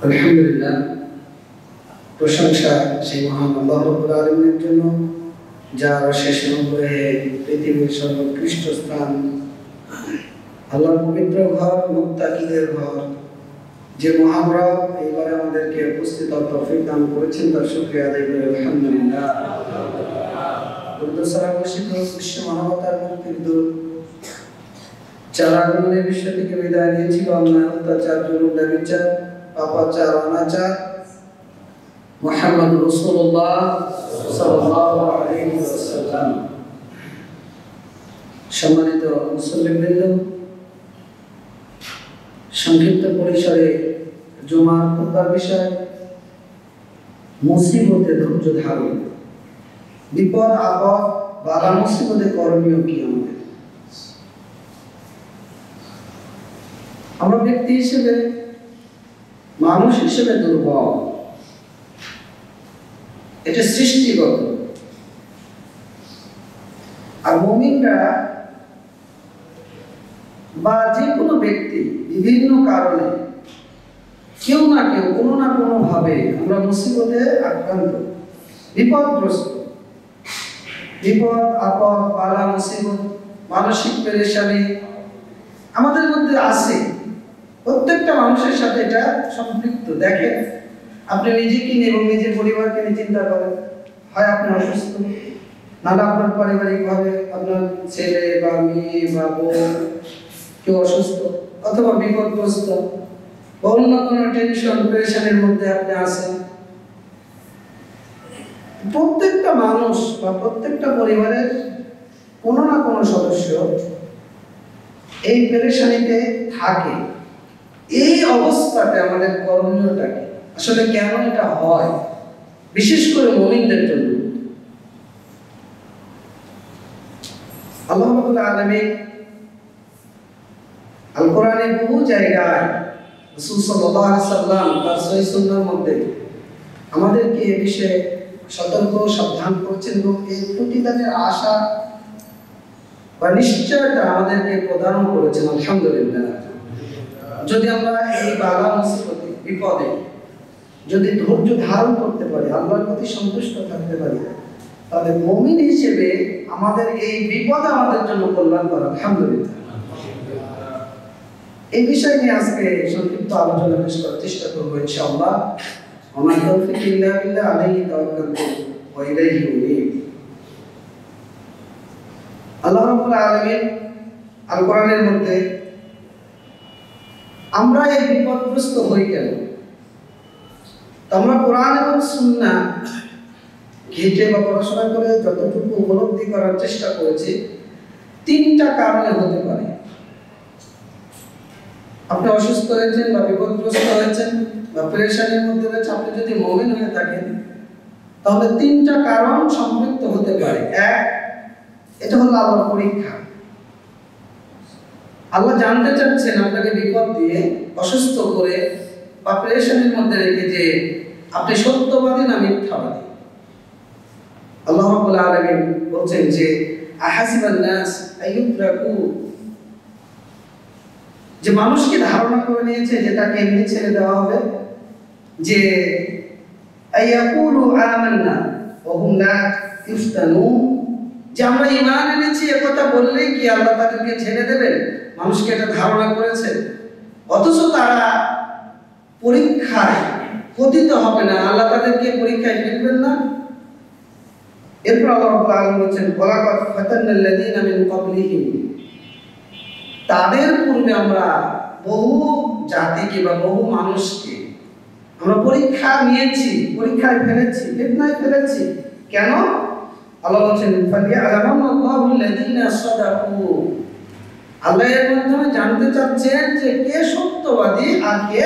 আলহামদুলিল্লাহ, প্রশংসা সেই মহান আল্লাহ রাব্বুল আলামিনের জন্য, যার অশেষ অনুগ্রহে পৃথিবীর সর্বোৎকৃষ্ট স্থান, আল্লাহর পবিত্র ঘর, মুত্তাকিদের ঘর, যে মহান রব এইবারে আমাদেরকে উপস্থিত হওয়ার তৌফিক দান করেছেন, তার শুকরিয়া আদায় করে আলহামদুলিল্লাহ। বিশ্ব মানবতার মুক্তির দূত, যারা আগুনের বিশ্ব থেকে বিদায় নিয়েছিল অন্যায়, অত্যাচার, জুলুম, ব্যভিচার, পাপাচার, অনাচার, মুহাম্মদ রাসূলুল্লাহ সাল্লাল্লাহু আলাইহি ওয়াসাল্লাম। সম্মানিত মুসল্লিবৃন্দ, সংক্ষিপ্ত পরিসরে জুমার খুতবার বিষয় মুসিবতে ধৈর্য ধারণ। বিপদ আপদ বালা মুসিবতে করণীয় কি আমাদের? আমরা ব্যক্তি হিসেবে, মানুষ হিসেবে দুর্বল, এটা সৃষ্টিগত। আর মুমিনরা বা যে কোনো ব্যক্তি বিভিন্ন কারণে কেউ না কেউ কোনো না কোনো ভাবে আমরা মুসিবতে আক্রান্ত, বিপদগ্রস্ত। বিপদ আপদ বালা মুসিবত, মানসিক পেরেশানি আমাদের মধ্যে আছে। প্রত্যেকটা মানুষের সাথে এটা সম্পৃক্ত। দেখেন, আপনি নিজেকে নিয়ে এবং নিজের পরিবারকে নিয়ে চিন্তা করেন। হয় আপনি অসুস্থ, নাহলে আপনার পারিবারিকভাবে আপনার ছেলে বা মেয়ে বা বোন কেউ অসুস্থ, অথবা বিপদগ্রস্ত বা অন্য কোনো টেনশন পেরেশানির মধ্যে আপনি আছেন। প্রত্যেকটা মানুষ বা প্রত্যেকটা পরিবারের কোনো না কোনো সদস্য এই পেরেশানিতে থাকে। এই অবস্থাতে আমাদের করণীয়টাকে আসলে কেন এটা হয়, বিশেষ করে মুমিনদের জন্য? আল্লাহ রাব্বুল আলামিন আল কোরআনে বহু জায়গায় রাসূল সাল্লাল্লাহু আলাইহি ওয়াসাল্লাম তার সহিহ সুন্নাহর মধ্যে আমাদেরকে এই বিষয়ে সতর্ক সাবধান করছেন এবং এই প্রতিদানের আশা বা নিশ্চয়তা আমাদেরকে প্রদান করেছেন। আলহামদুলিল্লাহ, যদি আমরা এই বালা মুসিবতে, বিপদে যদি ধৈর্য ধারণ করতে পারি, আল্লাহর প্রতি সন্তুষ্ট থাকতে পারি, তাহলে মুমিন হিসেবে আমাদের এই বিপদ আমাদের জন্য কল্যাণকর। আলহামদুলিল্লাহ, এই বিষয় নিয়ে আজকে সংক্ষিপ্ত আলোচনা পেশ করার চেষ্টা করবো ইনশাআল্লাহ। ওমা তাওফীক ইল্লা বিল্লাহ, আলাইহি তাওয়াক্কালতু ওয়া ইলাইহি উনীব। আল্লাহ রাব্বুল আলামিন আল কোরআনের মধ্যে আমরা এই বিপদগ্রস্ত হই কেন, আমরা কোরআন এবং সুন্নাহ ঘেঁটে বা পড়াশোনা করে যতটুকু উপলব্ধি করার চেষ্টা করেছি, তিনটা কারণে হতে পারে। আপনি অসুস্থ হয়েছেন বা বিপদগ্রস্ত হয়েছেন বা পেরেশানির মধ্যে রয়েছে, আপনি যদি মুমিন হয়ে থাকেন তাহলে তিনটা কারণ সম্পৃক্ত হতে পারে। এক, এটা হলো আল্লাহর পরীক্ষা। আল্লাহ জানতে চাচ্ছেন আপনাকে বিপদ দিয়ে, অসুস্থ করে বা পেরেশানির মধ্যে রেখে যে আপনি সত্যবাদী না মিথ্যাবাদী। আল্লাহ রাব্বুল আলামিন বলছেন যে আহাসিবান নাস আইয়ুতরাকু, যে মানুষকে ধারণা করে নিয়েছে যে তাকে এমনি ছেড়ে দেওয়া হবে, যে আইয়াকুলু আমান্না ওয়া হুম লা ইফতানুন, যে আমরা ঈমান এনেছি একথা বললেই কি আল্লাহ তাদেরকে ছেড়ে দেবেন? মানুষকে এটা ধারণা করেছে, অথচ তারা পরীক্ষায় পতিত হবে না, আল্লাহ তাদেরকে পরীক্ষায় ফেলবেন না। এরপর আল্লাহ রাব্বুল আলামিন বলেন ওয়ালাকাদ ফাতান্নাল্লাযীনা মিন ক্বাবলিহিম, তাদের পূর্বে আমরা বহু জাতিকে বা বহু মানুষকে আমরা পরীক্ষা নিয়েছি, পরীক্ষায় ফেলেছি, ফিতনায় ফেলেছি। কেন? আল্লাহ বলেন ফালিয়ালামাল্লাহুল্লাযীনা সাদাকু, আল্লাহ এর মাধ্যমে জানতে চাচ্ছেন যে কে সত্যবাদী আর কে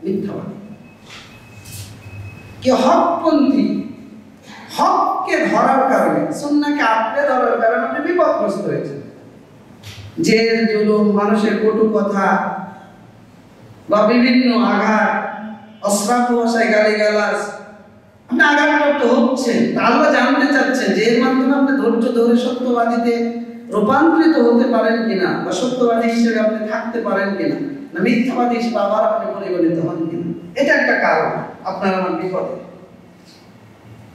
মিথ্যাবাদী, কে হকপন্থী। হককে ধরার কারণে, সুন্নাহকে আঁকড়ে ধরার কারণে আপনি বিপদগ্রস্ত হয়েছেন। যে জুলুম, মানুষের কটু কথা বা বিভিন্ন আঘাত, অশ্রাব্য ভাষায় গালিগালাজ আপনি আঘাতপ্রাপ্ত হচ্ছেন, আল্লাহ জানতে চাচ্ছেন যে এর মাধ্যমে আপনি ধৈর্য ধরে সত্যবাদীতে রূপান্তরিত হতে পারেন কিনা, বা সত্যবাদী হিসেবে আপনি থাকতে পারেন কিনা, না মিথ্যাবাদী হিসেবে আবার আপনি পরিগণিত হন কিনা। এটা একটা কারণ আপনার আমার বিপদে।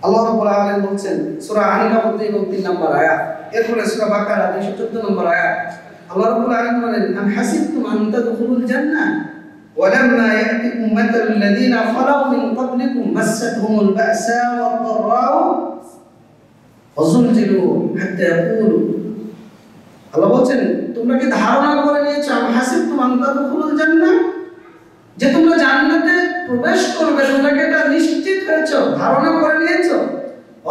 আল্লাহ রাব্বুল আলামিন বলছেন সূরা আন-নাবুত ৩ নম্বর আয়াত, এরপরে সূরা বাকারা ২১৪ নম্বর আয়াত, আল্লাহ রাব্বুল আলামিন বলেন আম হাসিবতুম আন তাদখুলুল জান্নাহ ওয়ালাম্মা ইয়াতিকুম মাতালুল লাযিনা খালাউ মিন ক্বাবলিকুম মাসাতহুমুল বা'সা ওয়াদ-দাররাউ ওয়াযুলজিলু হাত্তা ইয়াকুলু। আল্লাহ বলছেন তোমরা কি ধারণা করে নিয়েছো আম হাসিবতুম আন তাদখুলুল জান্নাহ, যে তোমরা জান্নাতে প্রবেশ করবে, তোমরা কি এটা নিশ্চিত হয়েছো, ধারণা করে নিয়েছো?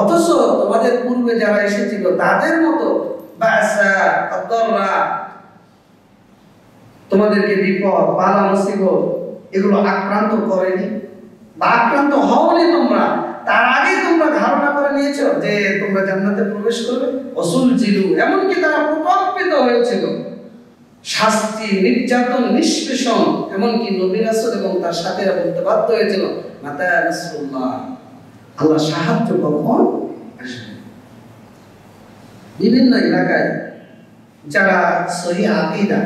অথচ তোমাদের পূর্বে যারা এসেছিল তাদের মতো বাসা আদ-দাররা, তোমাদেরকে বিপদ বালা মুসিবত এগুলো আক্রান্ত করেনি বা আক্রান্ত হওনি তোমরা, তার আগে তোমরা ধারণা করে নিয়েছো যে তোমরা জান্নাতে প্রবেশ করবে। ওয়াসুলজিলু, এমনকি তারা প্রকম্পিত হয়েছিল, শাস্তি নির্যাতন নিষ্পেষণ, এমনকি নবী রাসূল এবং তার সাথীরা বলতে বাধ্য হয়েছিল মাতা রাসূলুল্লাহ, আল্লাহ সাহায্য কখন আসবে। বিভিন্ন এলাকায় যারা সহি আকীদা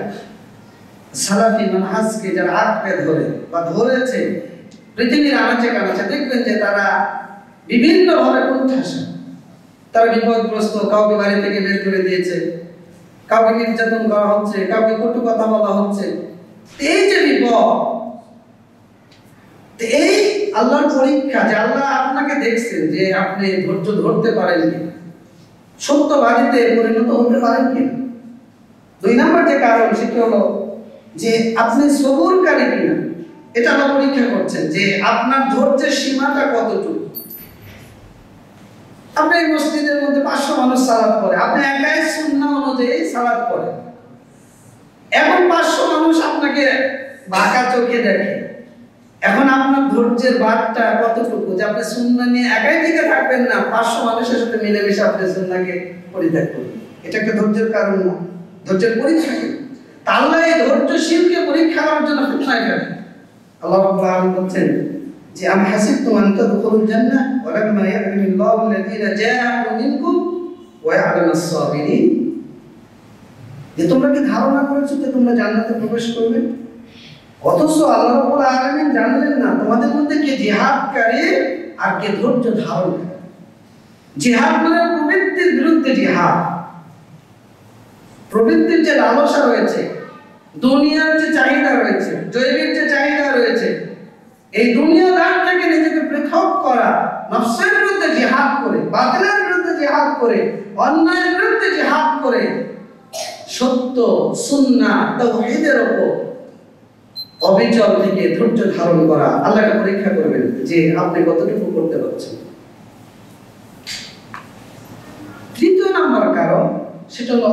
সালাফি মানহাজকে যারা আঁকড়ে ধরে বা ধরেছে পৃথিবীর আনাচে কানাচে, দেখবেন যে তারা বিভিন্নভাবে কুণ্ঠাসা, তারা বিপদগ্রস্ত, কাউকে বাড়ি থেকে বের করে দিয়েছে, কাউকে নির্যাতন করা হচ্ছে, কাউকে কটু কথা বলা হচ্ছে। এই যে বিপদ, এই আল্লাহর পরীক্ষা, যে আল্লাহ আপনাকে দেখছেন যে আপনি ধৈর্য ধরতে পারেন কি, সত্যবাদীতে পরিণত হতে পারেন কি। ২ নম্বর যে কারণ সেটা হলো যে আপনি সবুরকারী কিনা, এটা আল্লাহ পরীক্ষা করছেন যে আপনার ধৈর্যের সীমাটা কতটুকু। আপনি এই মসজিদের মধ্যে ৫০০ মানুষ সালাত পড়ে, আপনি একাই সুন্নাহ অনুযায়ী সালাত পড়েন, এখন ৫০০ মানুষ আপনাকে বাঁকা চোখে দেখে, এখন আপনার ধৈর্যের বাঁধটা কতটুকু যে আপনি সুন্নাহ নিয়ে একাই টিকে থাকবেন না, ৫০০ মানুষের সাথে মিলেমিশে আপনি সুন্নাহকে পরিত্যাগ করবেন। এটা একটা ধৈর্যের কারণ না, ধৈর্যের পরীক্ষা। আল্লাহ এই ধৈর্যশীলকে পরীক্ষা করার জন্য ফিতনায় ফেলেন। আল্লাহ রাব্বুল আলামিন বলছেন যে আম হাসিবতুম আন তাদখুলুল জান্নাহ ওয়ালাম্মা ইয়া'লামিল্লাহু আল্লাযীনা জাআ'ু মিনকুম ওয়া ইয়া'লামাস সাবিরিন, যে তোমরা কি ধারণা করেছো যে তোমরা জান্নাতে প্রবেশ করবে, অথচ আল্লাহ রাব্বুল আলামিন জানলেন না তোমাদের মধ্যে কে জিহাদকারী আর কে ধৈর্য ধারণকারী। জিহাদ মানে প্রবৃত্তির বিরুদ্ধে জিহাদ, প্রবৃত্তির যে লালসা রয়েছে, দুনিয়ার যে চাহিদা রয়েছে, জৈবিক যে চাহিদা রয়েছে, এই দুনিয়াদার থেকে নিজেকে পৃথক করা, নফসের বিরুদ্ধে জিহাদ করে, বাতিলের বিরুদ্ধে জিহাদ করে, অন্যায়ের বিরুদ্ধে জিহাদ করে, সত্য সুন্নাহ তাওহীদের উপর অবিচল থেকে ধৈর্য ধারণ করা। আল্লাহকে পরীক্ষা করবেন যে আপনি কতটুকু করতে পারছেন। ৩য় নম্বর কারণ সেটা হলো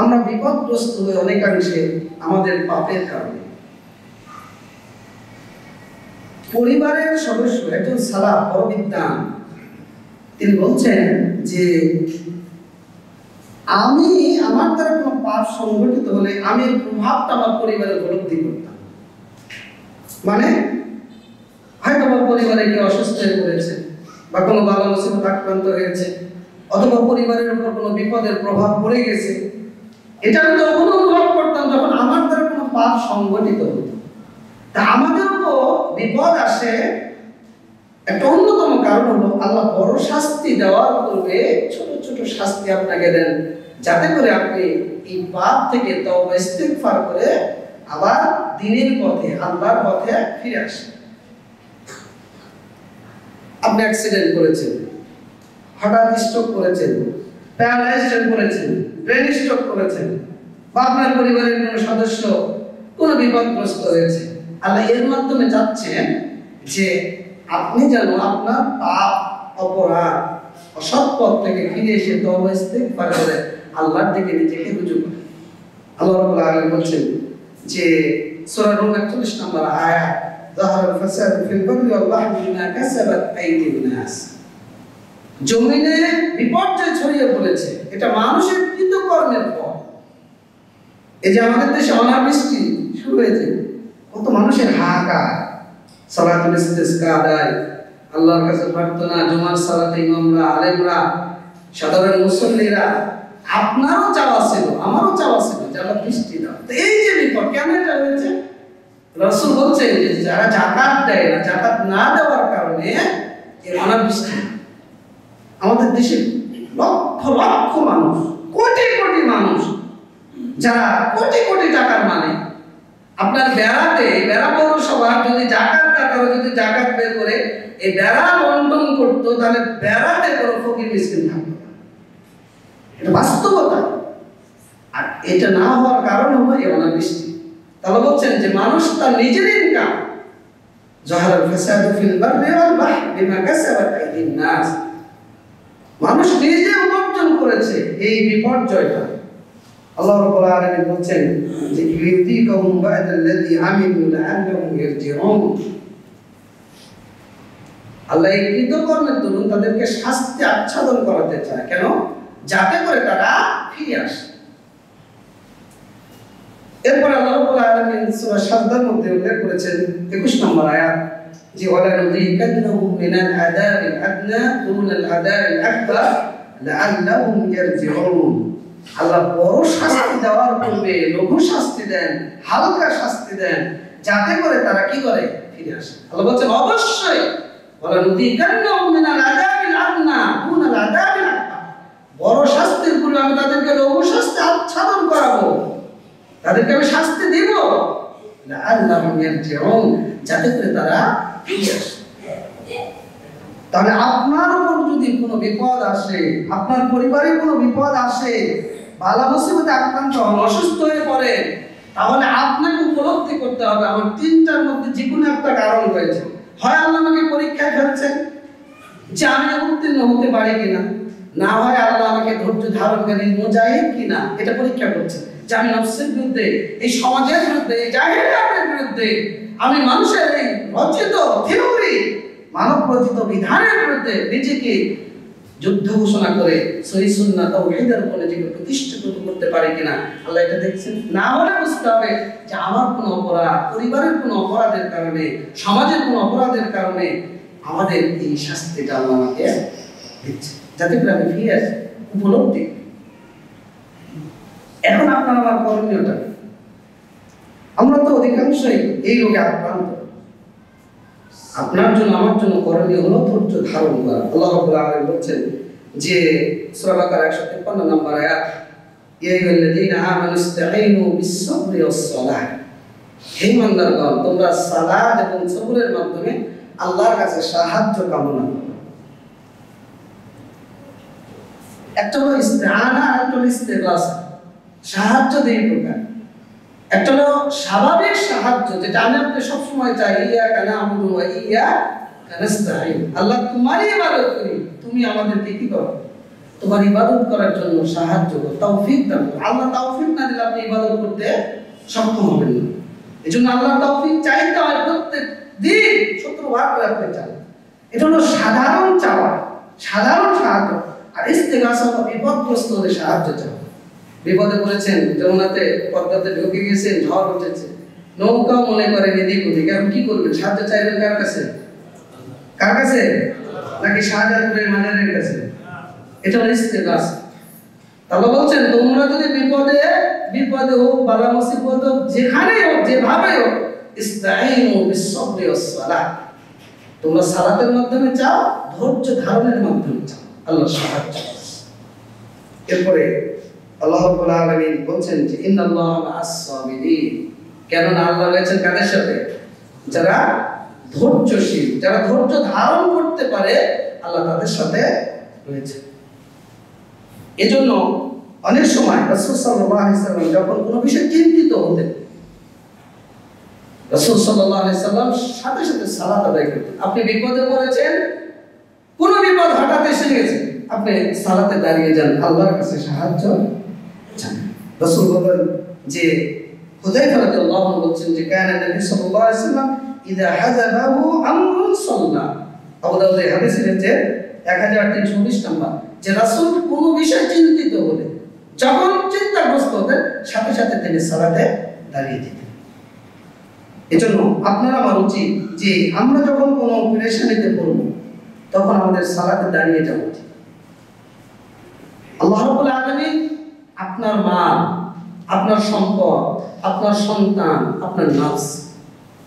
আমরা বিপদগ্রস্ত হয়ে অনেকাংশে আমাদের পাপের কারণে। পরিবারের সদস্য একজন সালাফ বড় বিদ্বান, তিনি বলছেন যে আমি আমার দ্বারা কোনো পাপ সংঘটিত হলে আমি এর প্রভাবটা আমার পরিবারে উপলব্ধি করতাম। মানে হয়তো আমার পরিবারে কেউ অসুস্থ হয়ে পড়েছে বা কোনো বালা মুসিবত আক্রান্ত হয়েছে, অথবা পরিবারের উপর কোনো বিপদের প্রভাব পড়ে গেছে, এটা আমি তখন অনুভব করতাম যখন আমার দ্বারা কোনো পাপ সংঘটিত হতো। তা আমাদের উপর বিপদ আসে, একটা অন্যতম কারণ হলো আল্লাহ বড় শাস্তি দেওয়ার পূর্বে ছোট ছোট শাস্তি আপনাকে দেন, যাতে করে আপনি এই পাপ থেকে তওবা ইস্তিগফার করে আবার দ্বীনের পথে, আল্লাহর পথে ফিরে আসেন। আপনি অ্যাক্সিডেন্ট করেছেন, হঠাৎ স্ট্রোক করেছেন, প্যারালাইজড করেছেন, ব্রেন স্ট্রোক করেছেন, বা আপনার পরিবারের কোনো সদস্য কোনো বিপদগ্রস্ত হয়েছে, আল্লাহ এর মাধ্যমে চাচ্ছেন যে আপনি যেন আপনার পাপ অপরাধ অসৎ পথ থেকে ফিরে এসে তওবা ইস্তিগফার করে আল্লাহর দিকে নিজেকে রুজু করেন। আল্লাহ রাব্বুল আলামিন বলছেন যে সূরা নূর ৪১ নম্বর আয়াত, যাহারাল ফাসাদু ফিল বাররি ওয়াল বাহরি বিমা কাসাবাত আইদিন নাস, জমিনে বিপর্যয় ছড়িয়ে পড়েছে, এটা মানুষের কৃতকর্মের ফল। এই যে আমাদের দেশে অনাবৃষ্টি শুরু হয়েছে, কত মানুষের হাহাকার, সালাতুল ইস্তিসকা আদায়, আল্লাহর কাছে প্রার্থনা, জুমার সালাতে ইমামরা, আলেমরা, সাধারণ মুসল্লিরা, আপনারও চাওয়া ছিল, আমারও চাওয়া ছিল যে আল্লাহ বৃষ্টি দাও। তো এই যে বিপদ কেন এটা হয়েছে, রাসূল বলছেন যে যারা যাকাত দেয় না, যাকাত না দেওয়ার কারণে এই অনাবৃষ্টি। আমাদের দেশে লক্ষ লক্ষ মানুষ, কোটি কোটি মানুষ যারা কোটি কোটি টাকার মালিক, আপনার বেড়া পৌরসভা যদি জাকাত টাকাও যদি জাকাত বের করে এই বেড়া বন্টন করতো, তাহলে বেড়াতে কোনো ফকির মিসকিন থাকতো না। এটা বাস্তবতা। আর এটা না হওয়ার কারণ হলো এই অনাবৃষ্টি। তাহলে বলছেন যে মানুষ তার নিজের ইনকাম, যাহারাল ফাসাদু ফিল বাররি ওয়াল বাহরি বিমা কাসাবাত আইদিন নাস, মানুষ নিজে উপার্জন করেছে এই বিপর্যয়টা। আল্লাহ রাব্বুল আলামিন বলছেন যে ইউযিকুম বা'দাল্লাযী আমিলু লাআল্লাহুম ইয়ারজিউন। আল্লাহ এই কৃতকর্মের দরুন তাদেরকে শাস্তি আচ্ছাদন করাতে চায়। কেন? যাতে করে তারা ফিরে আসে। এরপর আল্লাহ রাব্বুল আলামিন সূরা সাজদার মধ্যে উল্লেখ করেছেন 21 নম্বর আয়াত যে ওয়ালা নুযিকান্নাহুম মিনাল আযাবিল আদনা দুনাল আযাবিল আকবার লাআল্লাহুম ইয়ারজিউন। আল্লাহ বড় শাস্তি দেওয়ার পূর্বে লঘু শাস্তি দেন, হালকা শাস্তি দেন, যাতে করে তারা কি করে? ফিরে আসে। আল্লাহ বলছেন অবশ্যই ওয়ালা নুযিকান্নাহুম মিনাল আযাবিল আদনা দুনাল আযাবিল আকবার, বড় শাস্তির পূর্বে আমি তাদেরকে লঘু শাস্তি আচ্ছাদন করাবো, তাদেরকে আমি শাস্তি দিব, লাআল্লাহুম ইয়ারজিউন, যাতে করে তারা ফিরে আসে। তাহলে আপনার উপর যদি কোনো বিপদ আসে, আপনার পরিবারে কোনো বিপদ আসে, বালা মুসিবতে আক্রান্ত হন, অসুস্থ হয়ে পড়ে, তাহলে আপনাকে উপলব্ধি করতে হবে আমার তিনটার মধ্যে যে কোনো একটা কারণ রয়েছে। হয় আল্লাহ আমাকে পরীক্ষায় ফেলছেন যে আমি উত্তীর্ণ হতে পারি কিনা, না হয় আল্লাহ আমাকে ধৈর্য ধারণকারী মুজাহিদ কিনা এটা পরীক্ষা করছেন, যে আমি নফসের বিরুদ্ধে, এই সমাজের বিরুদ্ধে, এই জাহিলিয়াতের বিরুদ্ধে, আমি মানুষের এই রচিত থিওরি, মানব রচিত বিধানের বিরুদ্ধে নিজেকে যুদ্ধ ঘোষণা করে সহিহ সুন্নাহ তাওহীদের উপর নিজেকে প্রতিষ্ঠিত করতে পারি কিনা আল্লাহ এটা দেখছেন। না হলে বুঝতে হবে যে আমার কোনো অপরাধ, পরিবারের কোনো অপরাধের কারণে, সমাজের কোনো অপরাধের কারণে আমাদের এই শাস্তিটা আল্লাহ আমাকে দিচ্ছে, যাতে করে আমি ফিরে আসি, উপলব্ধি। এখন আপনার আমার করণীয়টা, আমরা তো অধিকাংশই এই রোগে আক্রান্ত। আপনার জন্য আমার জন্য করণীয় হলো ধৈর্য ধারণ করা। আল্লাহ রাব্বুল আলামিন বলছেন যে সূরা বাকারা 153 নম্বর আয়াত, ইয়া আইয়ুহাল্লাযীনা আমানু ইসতাঈনু বিস-সাবরি ওয়াস-সালাহ, হে ইমানদারগণ তোমরা সালাত এবং সবরের মাধ্যমে আল্লাহর কাছে সাহায্য কামনা করো। একটা হলো ইস্তিআনা, আর একটা হলো ইস্তিগাসা। সাহায্য দুই প্রকার। একটা হলো স্বাভাবিক সাহায্য, যেটা আমি আপনি সবসময় চাই, ইয়াকা না'বুদু ওয়া ইয়াকা নাস্তাঈন, আল্লাহ তোমারই ইবাদত করি, তুমি আমাদেরকে কি করো? তোমার ইবাদত করার জন্য সাহায্য করো, তৌফিক দাও। আল্লাহ তৌফিক না দিলে আপনি ইবাদত করতে সক্ষম হবেন না। এজন্য আল্লাহ তৌফিক চাইতে হয়, প্রত্যেক দিন 70 বার করে আপনি চান। এটা হলো সাধারণ চাওয়া, সাধারণ সাহায্য। আর ইস্তিগাসা হলো বিপদগ্রস্ত হলে সাহায্য চাওয়া। বিপদে পড়েছেন, যমুনাতে পদ্মাতে ঢুকে গেছেন, ঝড় উঠেছে, নৌকা মনে করেন এদিক ওদিক, এখন কি করবেন? সাহায্য চাইবেন কার কাছে? কার কাছে? নাকি শাহজাহানের মাজারের কাছে? এটা হলো ইস্তিগাসা। তাহলে বলছেন তোমরা যদি বিপদে হোক, বালা মুসিবত হোক, যেখানেই হোক, যেভাবে হোক, ইস্তাঈনু বিস-সাবরি ওয়াস-সালাহ, তোমরা সালাতের মাধ্যমে চাও, ধৈর্য ধারণের মাধ্যমে চাও আল্লাহর সাহায্য। এরপরে আল্লাহ রাব্বুল আলামিন বলছেন যে ইন্নাল্লাহা মা'আস-সাবিরিন, কেননা আল্লাহ রয়েছেন কাদের সাথে? যারা ধৈর্যশীল, যারা ধৈর্য ধারণ করতে পারে, আল্লাহ তাদের সাথে রয়েছে। এজন্য অনেক সময় রাসূল সাল্লাল্লাহু আলাইহি সাল্লাম যখন কোনো বিষয়ে চিন্তিত হতেন, রাসূল সাল্লাল্লাহু আলাইহি সাল্লাম সাথে সাথে সালাত আদায় করতেন। আপনি বিপদে পড়েছেন, কোনো বিপদ হঠাৎ এসে গেছে, আপনি সালাতে দাঁড়িয়ে যান, আল্লাহর কাছে সাহায্য চান। রাসূল বলেন যে হুযায়ফা রাদিয়াল্লাহু আনহু বলছেন যে কানা নবী সাল্লাল্লাহু আলাইহি সাল্লাম ইযা হাযাবাহু আমরুন সাল্লা। আবু দাউদের হাদিস রয়েছে 1319 নম্বর, যে রাসূল কোনো বিষয়ে চিন্তিত হলে, যখন চিন্তাগ্রস্ত হতেন, সাথে সাথে তিনি সালাতে দাঁড়িয়ে যেতেন। এজন্য আপনার আমার উচিত যে আমরা যখন কোনো পেরেশানিতে পড়ব, তখন আমাদের সালাতে দাঁড়িয়ে যাওয়া উচিত। আল্লাহ রাব্বুল আলামিন আপনার মা, আপনার সম্পদ, আপনার সন্তান, আপনার নফস,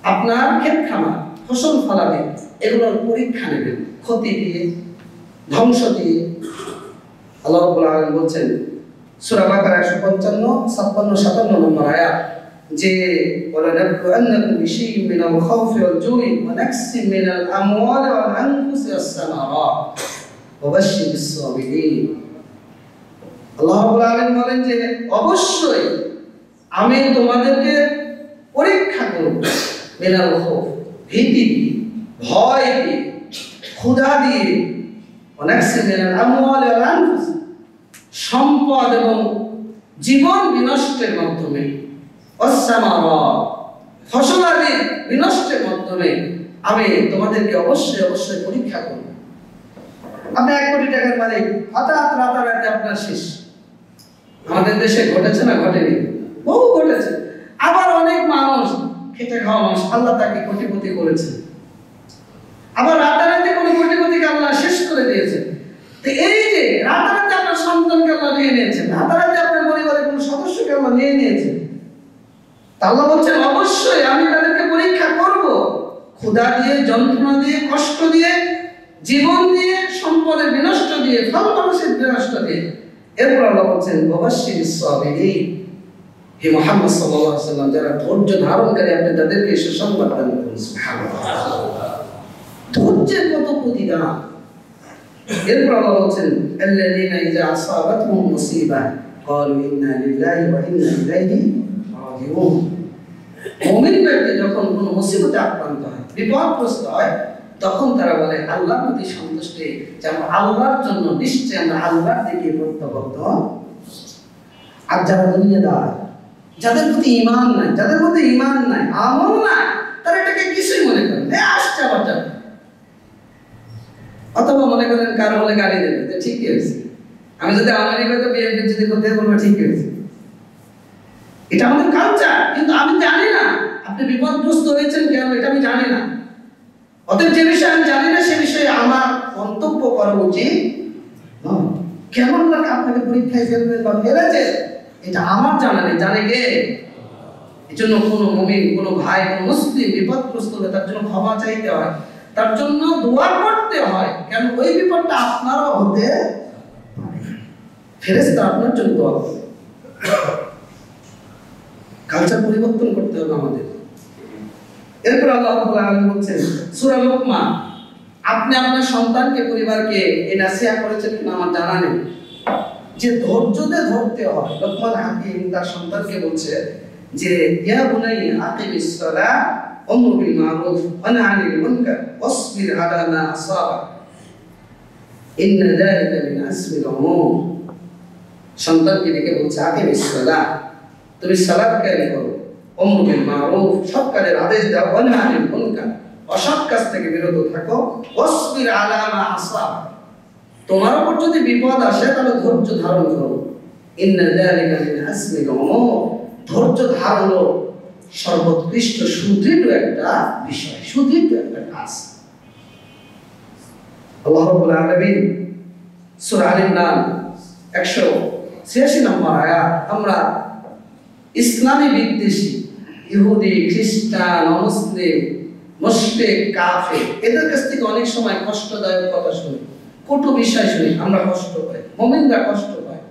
আপনার ক্ষেত খামার, ফসল ফলাবে, এগুলোর পরীক্ষা নেবেন ক্ষতি দিয়ে, ধ্বংস দিয়ে। আল্লাহ রাব্বুল আলামিন বলছেন সূরা বাকারা 155, 56, 57 নম্বর আয়াত যে ওয়ালানাবলুয়ান্নাকুম বিশাইইন মিনাল খাউফি ওয়াল জুই ওয়া নাকসিম মিনাল আমওয়ালি ওয়াল আনফুসি ওয়াস সামারাত ওয়া বাশশিরিস সাবিরিন। আল্লাহ রাব্বুল আলামিন বলেন যে অবশ্যই আমি তোমাদেরকে পরীক্ষা করব মিনাল খাউফ, ভীতি দিয়ে, ভয় দিয়ে, ক্ষুধা দিয়ে, ওয়া নাকসিম মিনাল আমওয়ালি ওয়াল আনফুসি, সম্পদ এবং জীবন বিনষ্টের মাধ্যমে, ফসলাদি বিনষ্টের মাধ্যমে আমি তোমাদেরকে অবশ্যই অবশ্যই পরীক্ষা করব। আপনি 1 কোটি টাকার মালিক, হঠাৎ রাতারাতি আপনার শেষ। আমাদের দেশে ঘটেছে না ঘটেনি? বহু ঘটেছে। আবার অনেক মানুষ খেটে খাওয়া মানুষ, আল্লাহ তাকে কোটিপতি করেছে। আবার রাতারাতি কোনো কোটিপতিকে আল্লাহ শেষ করে দিয়েছে। তো এই যে রাতারাতি আপনার সন্তানকে আল্লাহ নিয়ে নিয়েছেন, রাতারাতি আপনার পরিবারের কোনো সদস্যকে আল্লাহ নিয়ে নিয়েছেন, আল্লাহ বলছেন অবশ্যই আমি তাদেরকে পরীক্ষা করব, ক্ষুধা দিয়ে, যন্ত্রণা দিয়ে, কষ্ট দিয়ে, জীবন দিয়ে, সম্পদের বিনষ্ট দিয়ে, ফল মানুষের বিনষ্ট দিয়ে। এরপর আল্লাহ বলছেন ওয়াবাশশিরিস সাবিরিন, হে মুহাম্মদ সাল্লাল্লাহু আলাইহি ওয়াসাল্লাম, যারা ধৈর্য ধারণকারী আপনি তাদেরকে সুসংবাদ দান করুন। সুবহানাল্লাহ, ধৈর্যের কত প্রতিদান। এরপর আল্লাহ বলছেন আল্লাযীনা ইযা আসাবাতহুম মুসিবা ক্বালু ইন্না লিল্লাহি ওয়া ইন্না ইলাইহি রাজিউন। মুমিন ব্যক্তি যখন কোনো মুসিবতে আক্রান্ত হয়, বিপদগ্রস্ত হয়, তখন তারা বলে আল্লাহর প্রতি সন্তুষ্টি, যে আমরা আল্লাহর জন্য নিশ্চয় আমরা আল্লাহর দিকে প্রত্যাবর্ত। আর যারা দুনিয়াদার, যাদের প্রতি ঈমান নাই, যাদের মধ্যে ঈমান নাই, আমল নাই, তারা এটাকে কিছুই মনে করে না, আসছে আবার যাবে। অথবা মনে করেন কারো হলে গাড়ি দেবে যে ঠিকই হয়েছে, আমি যদি আমেরিকাতে বিএনপি যদি করতে বলবো ঠিকই হয়েছে। এটা আমাদের কালচার, কিন্তু আমি জানি না আপনি বিপদগ্রস্ত হয়েছেন কেন, এটা আমি জানি না। অতএব যে বিষয়ে আমি জানি না সে বিষয়ে আমার মন্তব্য করা উচিত নয়। কেমন লাগে আপনাকে পরীক্ষায় ফেলবেন বা ফেলেছে, এটা আমার জানা নেই, জানে কে? এই জন্য কোনো মুমিন, কোনো ভাই, কোনো মুসলিম বিপদগ্রস্ত হলে তার জন্য ক্ষমা চাইতে হয়, তার জন্য দোয়া করতে হয়। কেন? ওই বিপদটা আপনারও হতে পারে, ফেরেশতা আপনার জন্য দোয়া করবে। কালচার পরিবর্তন করতে হবে আমাদের। এরপর আল্লাহ রাব্বুল আলামিন বলছেন সূরা লুকমান, আপনি আপনার সন্তানকে, পরিবারকে এই নাসিহা করেছেন কিনা আমার জানা নেই, যে ধৈর্যতে ধরতে হয়। লুকমান হাকিম তার সন্তানকে বলছে যে ইয়া বুনাইয়া আকিমিস সালাহ ওয়ামুর বিল মারুফ ওয়া নাহি আনিল মুনকার ওয়াসবির আলা মা আসাবা ইন্না যালিকা মিন আসমিল উমুর। সন্তানকে ডেকে বলছে আকিমিস সালাহ, তুমি সালাত কায়েম করো, ওয়ামুর বিল মারুফ, সৎ কাজের আদেশ দাও, ওয়া নাহি আনিল মুনকার, অসৎ কাজ থেকে বিরত থাকো, ওয়াসবির আলা মা আসাবা, তোমার উপর যদি বিপদ আসে তাহলে ধৈর্য ধারণ করো। ইন্না যালিকা মিন আসমিল উমুর, ধৈর্য ধারণ সর্বোৎকৃষ্ট সুদৃঢ় একটা বিষয়, সুদৃঢ় একটা কাজ। আল্লাহ রাব্বুল আলামিন সূরা আল ইমরান 186 নম্বর আয়াত, আমরা ইসলামী বিদ্বেষী ইহুদি, খ্রিস্টান, অমুসলিম, মুশরিক, কাফের এদের কাছ থেকে অনেক সময় কষ্টদায়ক কথা শুনি, কটু বিষয় শুনি, আমরা কষ্ট পাই, মুমিনরা কষ্ট পায়।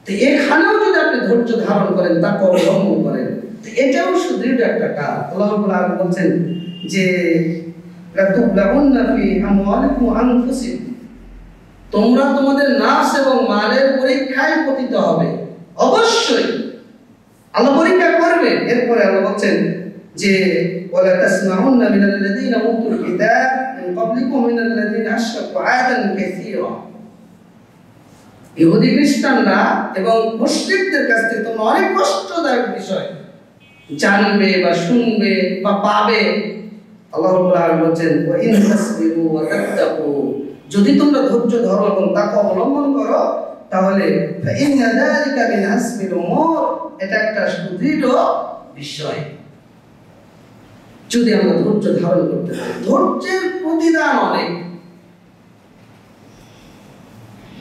তো এখানেও যদি আপনি ধৈর্য ধারণ করেন, তাকে অবলম্বন করেন, তো এটাও সুদৃঢ় একটা কাজ। আল্লাহ রাব্বুল আলামিন বলছেন যে লাতুবলাউন্না ফি আমওয়ালিকুম ওয়া আনফুসিকুম, তোমরা তোমাদের নাফস এবং মালের পরীক্ষায় পতিত হবে, অবশ্যই আল্লাহ পরীক্ষা করবেন। এরপরে আল্লাহ বলছেন যে ওয়ালা তাসমাউন্না মিনাল্লাযীনা উতুল কিতাব মিন ক্বাবলিকুম মিনাল্লাযীনা আশরাকু আদান কাসীরা, ইহুদি খ্রিস্টানরা এবং মুশরিকদের কাছ থেকে তোমরা অনেক কষ্টদায়ক বিষয় জানবে বা শুনবে বা পাবে। আল্লাহ রাব্বুল আলামিন বলেন ওয়া ইন তাসবিরু ওয়া তাত্তাকু, যদি তোমরা ধৈর্য ধরো এবং তাকে অবলম্বন করো তাহলে ফা ইন্না যালিকা মিন আসমিল উমুর, এটা একটা সুদৃঢ় বিষয়। যদি আমরা ধৈর্য ধারণ করতে পারি, ধৈর্যের প্রতিদান অনেক।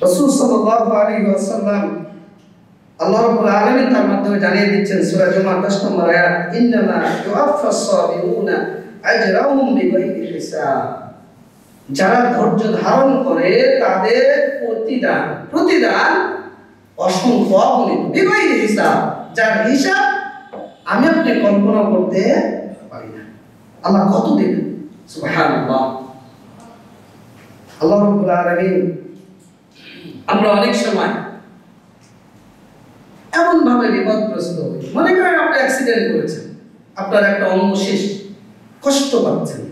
রাসূল সাল্লাল্লাহু আলাইহি ওয়াসাল্লাম আল্লাহ রাব্বুল আলামিন তার মাধ্যমে জানিয়ে দিচ্ছেন সূরা জুমার 10 নম্বর আয়াত, ইন্নামা ইউআফাস সাবিরুনা আজরাহুম বিগাইরি হিসাব। যারা ধৈর্য ধারণ করে তাদের প্রতিদান অসংখ্য অগণিত, বিগাইরি হিসাব, যার হিসাব আমি আপনি কল্পনা করতে পারি না। আল্লাহ কত দেবেন, সুবহানাল্লাহ। আল্লাহ রাব্বুল আলামিন, আমরা অনেক সময় এমন ভাবে বিপদগ্রস্ত হই, মনে করেন আপনি অ্যাক্সিডেন্ট করেছেন, আপনার একটা অঙ্গ শেষ, কষ্ট পাচ্ছেন,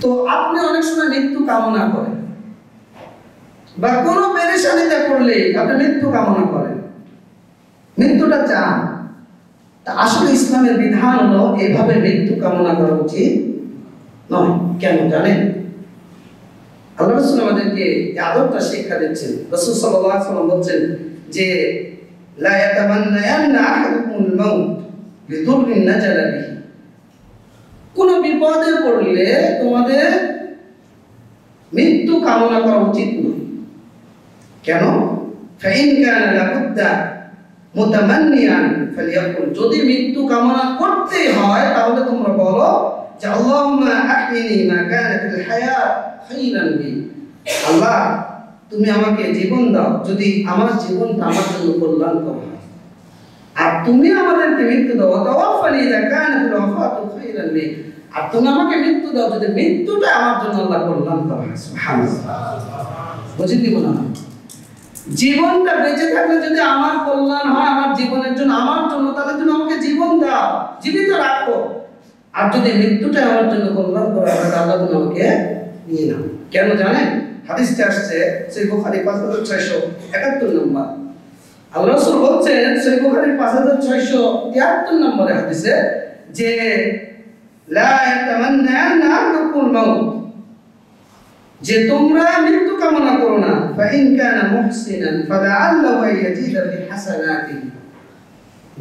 তো আপনি অনেক সময় মৃত্যু কামনা করেন, বা কোনো পেরেশানিতে পড়লে আপনি মৃত্যু কামনা করেন, মৃত্যুটা চান। তা আসলে ইসলামের বিধান হলো এভাবে মৃত্যু কামনা করা উচিত নয়। কেন জানেন? আল্লাহ রাসূল আমাদেরকে এই আদবটা শিক্ষা দিচ্ছেন। রাসূল সাল্লাল্লাহু আলাইহি ওয়াসাল্লাম বলেন যে লা ইয়াতামান্নায়ান্না আহাদুকুমুল মাউত লিদুররিন নাজালা বিহি। কোন বিপদে পড়লে তোমাদের মৃত্যু কামনা করা উচিত নয়। কেন? ফাইন কানা লাবুদ্দা মুতামান্নিয়ান ফালিয়াকুল। যদি মৃত্যু কামনা করতে হয় তাহলে তোমরা বলো যে আল্লাহুম্মা আহইনি মা কানাতিল হায়াত খায়রান লি। আল্লাহ, তুমি আমাকে জীবন দাও যদি আমার জীবনটা আমার জন্য কল্যাণকর হয়, আর তুমি আমাদেরকে মৃত্যু দাও তাওয়াফানি ইযা কানাতিল ওয়াফাতু খায়রান লি। আর তুমি আমাকে মৃত্যু দাও যদি মৃত্যুটা আমার জন্য আল্লাহ কল্যাণকর হয়। সুবহানাল্লাহ। বুঝে দিব না? জীবনটা বেঁচে থাকলে যদি আমার কল্যাণ হয় আমার জীবনের জন্য, আমার জন্য, তাহলে তুমি আমাকে জীবন দাও, জীবিত রাখো। আর যদি মৃত্যুটা আমার জন্য কল্যাণ করে তাহলে আল্লাহ তুমি আমাকে নিয়ে নাও। কেন জানেন? হাদিসে আসছে সহিহ বুখারী 5671 নম্বর। আল্লাহ রাসূল বলেন সহিহ বুখারী 5673 নম্বরে হাদিসে যে লা ইয়াতামান্নানা আহাদুকুল মাউত, যে তোমরা মৃত্যু কামনা করো না। ফাইন কানা মুহসিনান ফালাআল্লাহু ইয়াজিদা ফি হাসানাতিহি।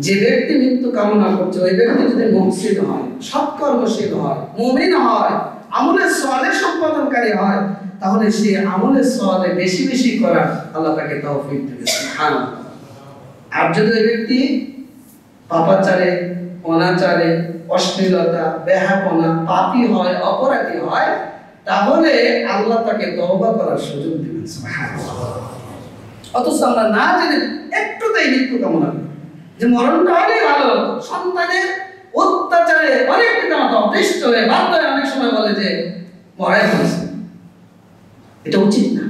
যে ব্যক্তি মৃত্যু কামনা করছে ওই ব্যক্তি যদি মুহসিন হয়, সৎকর্মশীল হয়, মুমিন হয়, আমলে সালেহ সম্পাদনকারী হয়, তাহলে সে আমলে সালেহ বেশি বেশি করার আল্লাহ তাকে তৌফিক দেবে। সুবহানাল্লাহ। আর যদি ওই ব্যক্তি পাপাচারে, অনাচারে, অশ্লীলতা, বেহাপনা, পাপী হয়, অপরাধী হয়, তাহলে আল্লাহ তাকে তওবা করার সুযোগ দিবেন। সুবহানাল্লাহ। অথচ আমরা না জেনে একটুতেই মৃত্যু কামনা করি, যে মরণটা হলেই ভালো হতো। সন্তানের অত্যাচারে অনেক পিতামাতা অতিষ্ঠ হয়ে বাধ্য হয়ে অনেক সময় বলে যে মরাই হয়েছে। এটা উচিত না,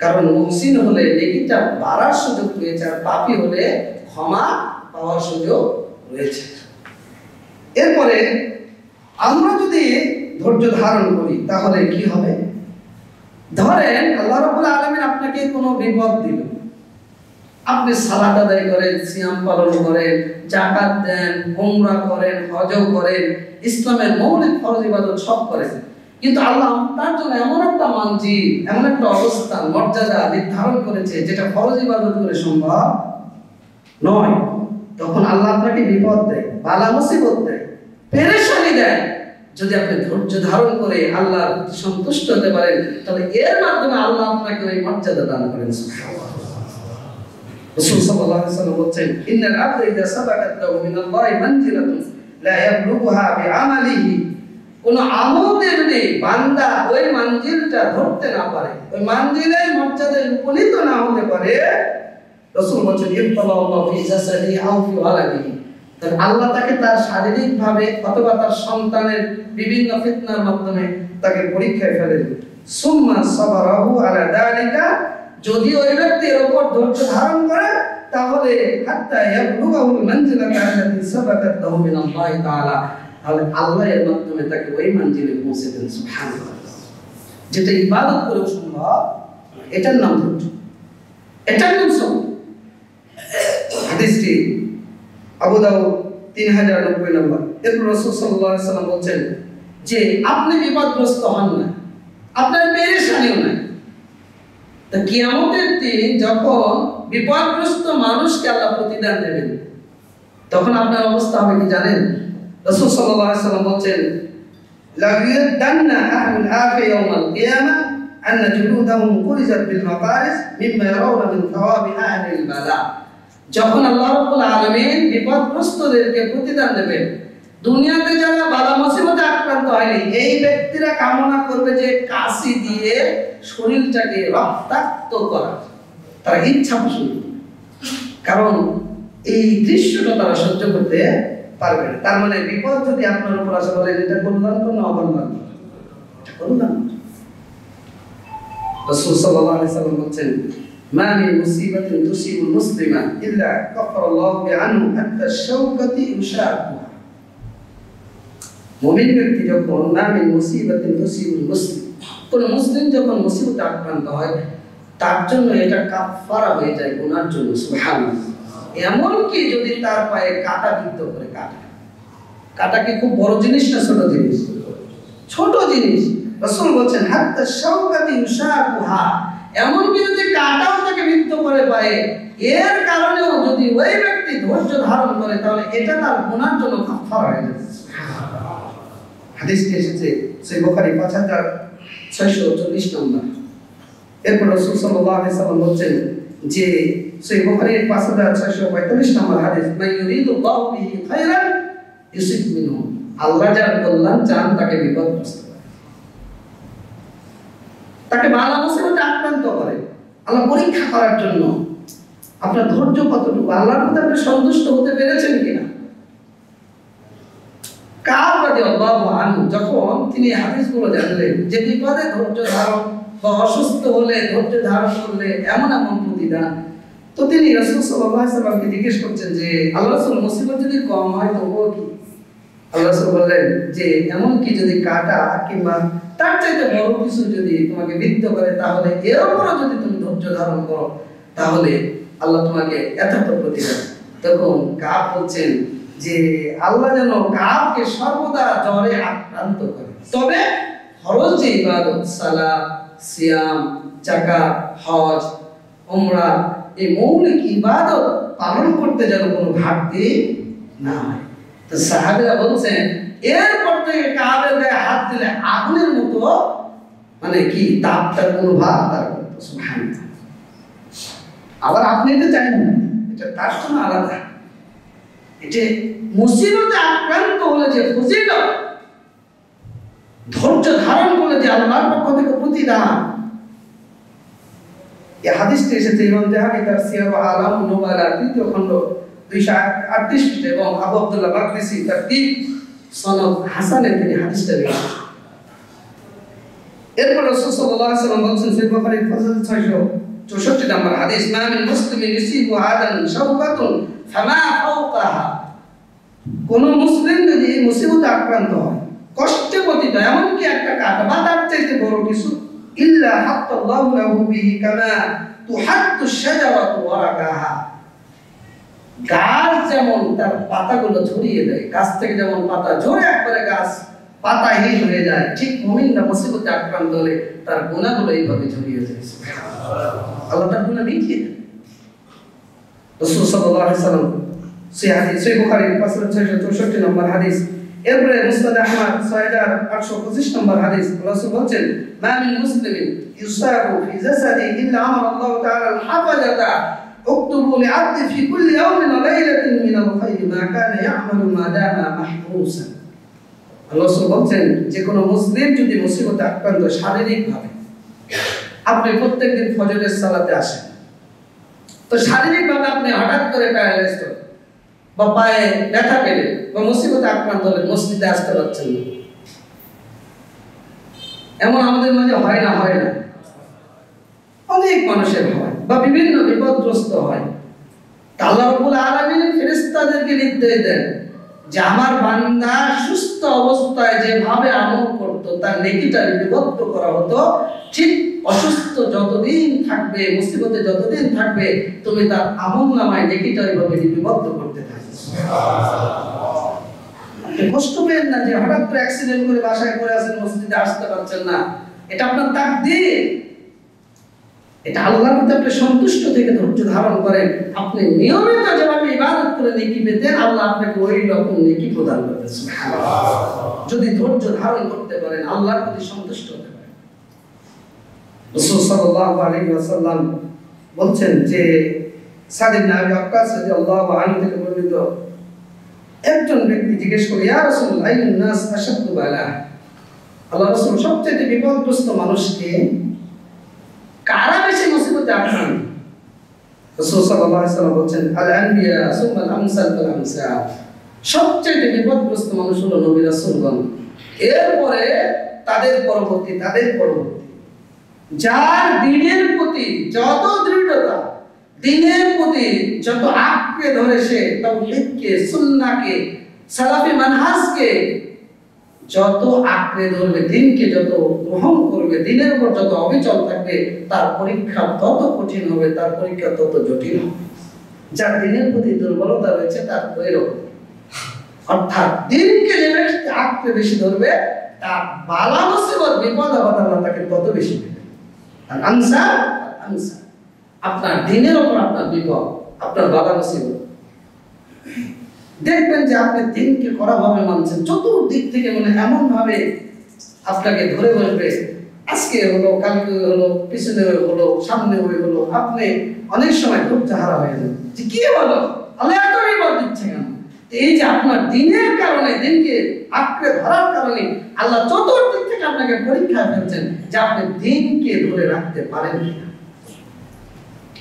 কারণ মুহসিন হলে নেকিটা বাড়ার সুযোগ রয়েছে, আর পাপী হলে ক্ষমা পাওয়ার সুযোগ রয়েছে। এরপরে আমরা যদি ধৈর্য ধারণ করি তাহলে কি হবে? ধরেন আল্লাহ রাব্বুল আলামিন আপনাকে কোনো বিপদ দিল, আপনি সালাত আদায় করেন, সিয়াম পালন করেন, যাকাত দেন, উমরা করেন, হজও করেন, ইসলামের মৌলিক ফরজ ইবাদত সব করেন, কিন্তু আল্লাহ তার জন্য এমন একটা মানজিল, এমন একটা অবস্থান, মর্যাদা নির্ধারণ করেছে যেটা ফরজ ইবাদত করে সম্ভব নয়। তখন আল্লাহ আপনাকে বিপদ দেয়, বালা মুসিবত দেয়, পেরেশানি দেয়। যদি আপনি ধৈর্য ধারণ করে আল্লাহ সন্তুষ্ট হতে পারেন তাহলে এর মাধ্যমে আল্লাহ আপনাকে ওই মর্যাদা দান করেন। সুবহানাল্লাহ। রাসূল সাল্লাল্লাহু আলাইহি ওয়াসাল্লাম বলেন, ইন্নাল আবদা ইযা সাবাকাত লাহু মিনাল্লাহি মানজিলাতুন লা ইয়াবলুগুহা বিআমালিহি। কোন আমল দিয়ে যদি বান্দা ওই মঞ্জিলটা ধরতে না পারে, ওই মঞ্জিলের মর্যাদায় উপনীত না হতে পারে, রাসূল বলেন ইবতালাল্লাহু ফি জাসাদিহি আও ফি ওয়ালাদিহি। তাহলে আল্লাহ তাকে তার শারীরিক ভাবে অথবা তার সন্তানের বিভিন্ন ফিতনার মাধ্যমে তাকে পরীক্ষায় ফেলেন। সুম্মা সাবারাহু আলা যালিকা, যদি ওই ব্যক্তি এর উপর ধৈর্য ধারণ করে তাহলে হাত্তা ইয়াবলুগাহুল মানজিলাতা আল্লাতী সাবাকাত লাহু মিনাল্লাহি তাআলা, তাহলে আল্লাহ এর মাধ্যমে তাকে ওই মঞ্জিলে পৌঁছে দেন। সুবহানাল্লাহ। যেটা ইবাদত করে সম্ভব, এটার নাম ধৈর্য, এটার নাম সবর। হাদিসটি আবু দাউদ 3090 নম্বর। এরপর রাসূল সাল্লাল্লাহু আলাইহি ওয়াসাল্লাম বলেন যে আপনি বিপদগ্রস্ত হন না, আপনার পেরেশানিও নাই। তা কিয়ামতের দিন যখন বিপদগ্রস্ত মানুষকে আল্লাহ প্রতিদান দেবেন তখন আপনার অবস্থা হবে কি জানেন? রাসূল সাল্লাল্লাহু আলাইহি ওয়াসাল্লাম বলেন লা ইয়াদান্না আহলুল আফি ইয়াউমাল কিয়ামা أن جلودهم قرزت بالمقارس مما يرون من ثواب أهل البلاء যখন আল্লাহ রাব্বুল আলামিন বিপদগ্রস্তদেরকে প্রতিদান দেবেন, দুনিয়াতে যারা বালা মুসিবতে আক্রান্ত হয়নি এই ব্যক্তিরা কামনা করবে যে কাশি দিয়ে শরীরটাকে রক্তাক্ত করা, তারা ইচ্ছা পোষণ করবে, কারণ এই দৃশ্যটা তারা সহ্য করতে পারবে না। তার মানে বিপদ যদি আপনার উপর আসে, বলে এটা কল্যাণ তো না অকল্যাণ, এটা কল্যাণ। রাসূল সাল্লাল্লাহু আলাইহি সাল্লাম বলেন, মা মিন মুসিবাতিন তুসিবুল মুসলিমা ইল্লা কাফারাল্লাহু বিআনহু হাত্তা শাওকাতি ইউশাকুহা। মুমিন ব্যক্তি যখন মা মিন মুসিবাতিন তুসিবুল মুসলিম, কোন মুসলিম যখন মুসিবতে আক্রান্ত হয়, তার জন্য এটা কাফারা হয়ে যায় গুনার জন্য। সুবহানাল্লাহ। এমনকি যদি তার পায়ে কাঁটা বিদ্ধ করে, কাঁটা কি খুব বড় জিনিস না ছোট জিনিস? ছোট জিনিস। রাসূল বলেন হাত্তা শাওকাতি ইউশাকুহা, এমনকি যদি কাঁটাও তাকে বিদ্ধ করে পায়ে, এর কারণেও যদি ওই ব্যক্তি ধৈর্য ধারণ করে, তাহলে এটা তার গুনার জন্য কাফারা হয়ে যাবে। হাদিসটি এসেছে সহিহ বুখারী 5640 নম্বর। এরপর রাসূল সাল্লাল্লাহু আলাইহি সাল্লাম বলেন যে সহিহ বুখারী 5645 নম্বর হাদিস, মান ইউরিদুল্লাহু বিহি খায়রান ইউসিব মিনহু, আল্লাহ যার কল্যাণ চান তাকে বিপদগ্রস্ত করে, তাকে বালা মুসিবতে আক্রান্ত করে, আল্লাহ পরীক্ষা করার জন্য আপনার ধৈর্য কতটুকু, আল্লাহর প্রতি আপনি সন্তুষ্ট হতে পেরেছেন কিনা। কাব রাদিয়াল্লাহু আনহু যখন তিনি হাদিসগুলো জানলেন যে বিপদে ধৈর্য ধারণ বা অসুস্থ হলে ধৈর্য ধারণ করলে এমন এমন প্রতিদান, তো তিনি রাসূল সাল্লাল্লাহু আলাইহি সাল্লামকে জিজ্ঞেস করছেন যে আল্লাহ রাসূল, মুসিবত যদি কম হয় তবুও কি? আল্লাহ রাসূল বললেন যে এমন কি যদি কাঁটা কিংবা তার চাইতে বড় কিছু যদি তোমাকে বিদ্ধ করে, তাহলে এর উপরও যদি তুমি ধৈর্য ধারণ করো, তাহলে আল্লাহ তোমাকে এত প্রতিদান। তখন কাব বলছেন যে আল্লাহ যেন কাবকে সর্বদা জ্বরে আক্রান্ত করে, তবে ফরজ যে ইবাদত সালাত, সিয়াম, যাকাত, হজ, উমরা, এই মৌলিক ইবাদত পালন করতে যেন কোনো ঘাটতি না হয়। তো সাহাবীরা বলছেন এরপর থেকে কাবের গায়ে হাত দিলে আগুনের মতো মানে কি তাপটার অনুভব তার করতো। সুবহানাল্লাহ। আবার আপনি এটা চাইেন না, এটা তার জন্য আলাদা। এটা মুসিবতে আক্রান্ত হলে যে ফজিলত, ধৈর্য ধারণ করলে যে আল্লাহর পক্ষ থেকে প্রতিদান। এই হাদিসটি এসেছে ইমাম যাহাবী তার সিয়ার ওয়া আলাম নুবালা ৩য় খণ্ড 238 পৃষ্ঠা এবং আবু আব্দুল্লাহ মাকদিসি তার সনদ হাসানে তিনি হাদিসটা লিখেছেন। এরপর রাসূল সাল্লাল্লাহু আলাইহি ওয়াসাল্লাম বলেছেন সহিহ বুখারী 5664 নম্বর হাদিস, মা মিন মুসলিমিন ইউসিবু আদান শাওকাতুন ফামা ফাওকাহা, কোন মুসলিম যদি মুসিবতে আক্রান্ত হয়, কষ্টে পতিত এমনকি একটা কাঁটা বা তার চাইতে বড় কিছু, ইল্লা হাত্তাল্লাহু লাহু বিহি কামা তুহাত্তু শাজারাতু ওয়ারাকাহা, গাছ যেমন তার পাতাগুলো ঝরিয়ে দেয়, গাছ থেকে যেমন পাতা ঝরে একবারে গাছ পাতাহীন হয়ে যায়, ঠিক মুমিনরা মুসিবতে আক্রান্ত হলে তার গুনাহগুলো এইভাবে ঝরিয়ে যায়। আল্লাহ তার গুনাহ মিটিয়ে দেন। রাসূল সাল্লাল্লাহু আলাইহি ওয়াসাল্লাম সহিহ বুখারী 5664 নম্বর হাদিস। এরপরে মুসনাদ আহমদ 6825 নম্বর হাদিস, রাসূল বলেন মা মিন মুসলিমিন ইউসাবু ফি জাসাদি ইল্লা আমারা আল্লাহু তাআলা আল হাফাজাতা اكتبوا لعبد في كل يوم وليلة من الخير ما كان يعمل ما دام محبوسا। আল্লাহ বলছেন যে কোনো মুসলিম যদি মুসিবতে আক্রান্ত শারীরিকভাবে, আপনি প্রত্যেকদিন ফজরের সালাতে আসেন, তো শারীরিকভাবে আপনি হঠাৎ করে প্যারালাইজ হলেন বা পায়ে ব্যথা পেলেন বা মুসিবতে আক্রান্ত হলেন, মসজিদে আসতে পারছেন না, এমন আমাদের মাঝে হয় না? হয় না? অনেক মানুষের হয়, বা বিভিন্ন বিপদগ্রস্ত হয়। আল্লাহ রাব্বুল আলামিন ফেরেশতাদেরকে নির্দেশ দেন যে আমার বান্দা সুস্থ অবস্থায় যেভাবে আমল করত তার নেকিটা লিপিবদ্ধ করা হতো, ঠিক অসুস্থ যতদিন থাকবে, মুসিবতে যতদিন থাকবে, তুমি তার আমলনামায় নেকিটা এইভাবে লিপিবদ্ধ করতে থাকবে। আপনি কষ্ট পেয়েন না যে হঠাৎ করে অ্যাক্সিডেন্ট করে বাসায় পড়ে আছেন, মসজিদে আসতে পারছেন না, এটা আপনার তাকদীর। এটা আল্লাহর প্রতি আপনি সন্তুষ্ট থেকে ধৈর্য ধারণ করেন, আপনি নিয়মিত যেভাবে ইবাদত করে নেকি পেতেন, আল্লাহ আপনাকে ওই রকম নেকি প্রদান করবেন। সুবহানাল্লাহ। যদি ধৈর্য ধারণ করতে পারেন, আল্লাহর প্রতি সন্তুষ্ট হতে পারেন। রাসূল সাল্লাল্লাহু আলাইহি ওয়াসাল্লাম বলছেন যে সাদ ইবনে আবি ওয়াক্কাস রাদিয়াল্লাহু আনহু থেকে বর্ণিত, একজন ব্যক্তি জিজ্ঞেস করে, ইয়া রাসূলুল্লাহ আইয়ুন নাস আশাদ্দু বালা, আল্লাহ রাসূল সবচেয়ে বিপদগ্রস্ত মানুষকে কারা বেশি মুসিবতে আক্রান্ত? রাসূল সাল্লাল্লাহু আলাইহি ওয়াসাল্লাম বলছেন, আল আনবিয়া সুম্মা আল আমসাল ফাল আমসাল, সবচেয়ে বিপদগ্রস্ত মানুষ হলো নবী রাসূলগণ, এরপরে তাদের পরবর্তী, যার দ্বীনের প্রতি যত দৃঢ়তা, দ্বীনের প্রতি যত আঁকড়ে ধরে সে তাওহীদকে, সুন্নাহকে, সালাফি মানহাজকে যত আঁকড়ে ধরবে, দ্বীনকে যত গ্রহণ করবে, দ্বীনের উপর যত অবিচল থাকবে, তার পরীক্ষা তত কঠিন হবে, তার পরীক্ষা তত জটিল হবে। যার দ্বীনের প্রতি দুর্বলতা রয়েছে তার ওইরকম, অর্থাৎ দ্বীনকে যে ব্যক্তি আঁকড়ে বেশি ধরবে তার বালা মুসিবত, বিপদ আপদ আল্লাহ তাকে তত বেশি দেবে। আর আনসার আপনার দ্বীনের উপর আপনার বিপদ, আপনার বালা মুসিবত, দেখবেন যে আপনি দ্বীনকে কড়াভাবে মানছেন, চতুর্দিক থেকে এমন ভাবে আপনাকে ধরে বসবে, আজকে হলো, কালকে হলো, পিছনে হলো, সামনে হলো, আপনি অনেক সময় ধৈর্য হারা হয়ে যান যে কি হলো, আল্লাহ এত বিপদ দিচ্ছে কেন? এই যে আপনার দ্বীনের কারণে, দ্বীনকে আঁকড়ে ধরার কারণে আল্লাহ চতুর্দিক থেকে আপনাকে পরীক্ষা ফেলছেন যে আপনি দ্বীনকে ধরে রাখতে পারেন কিনা।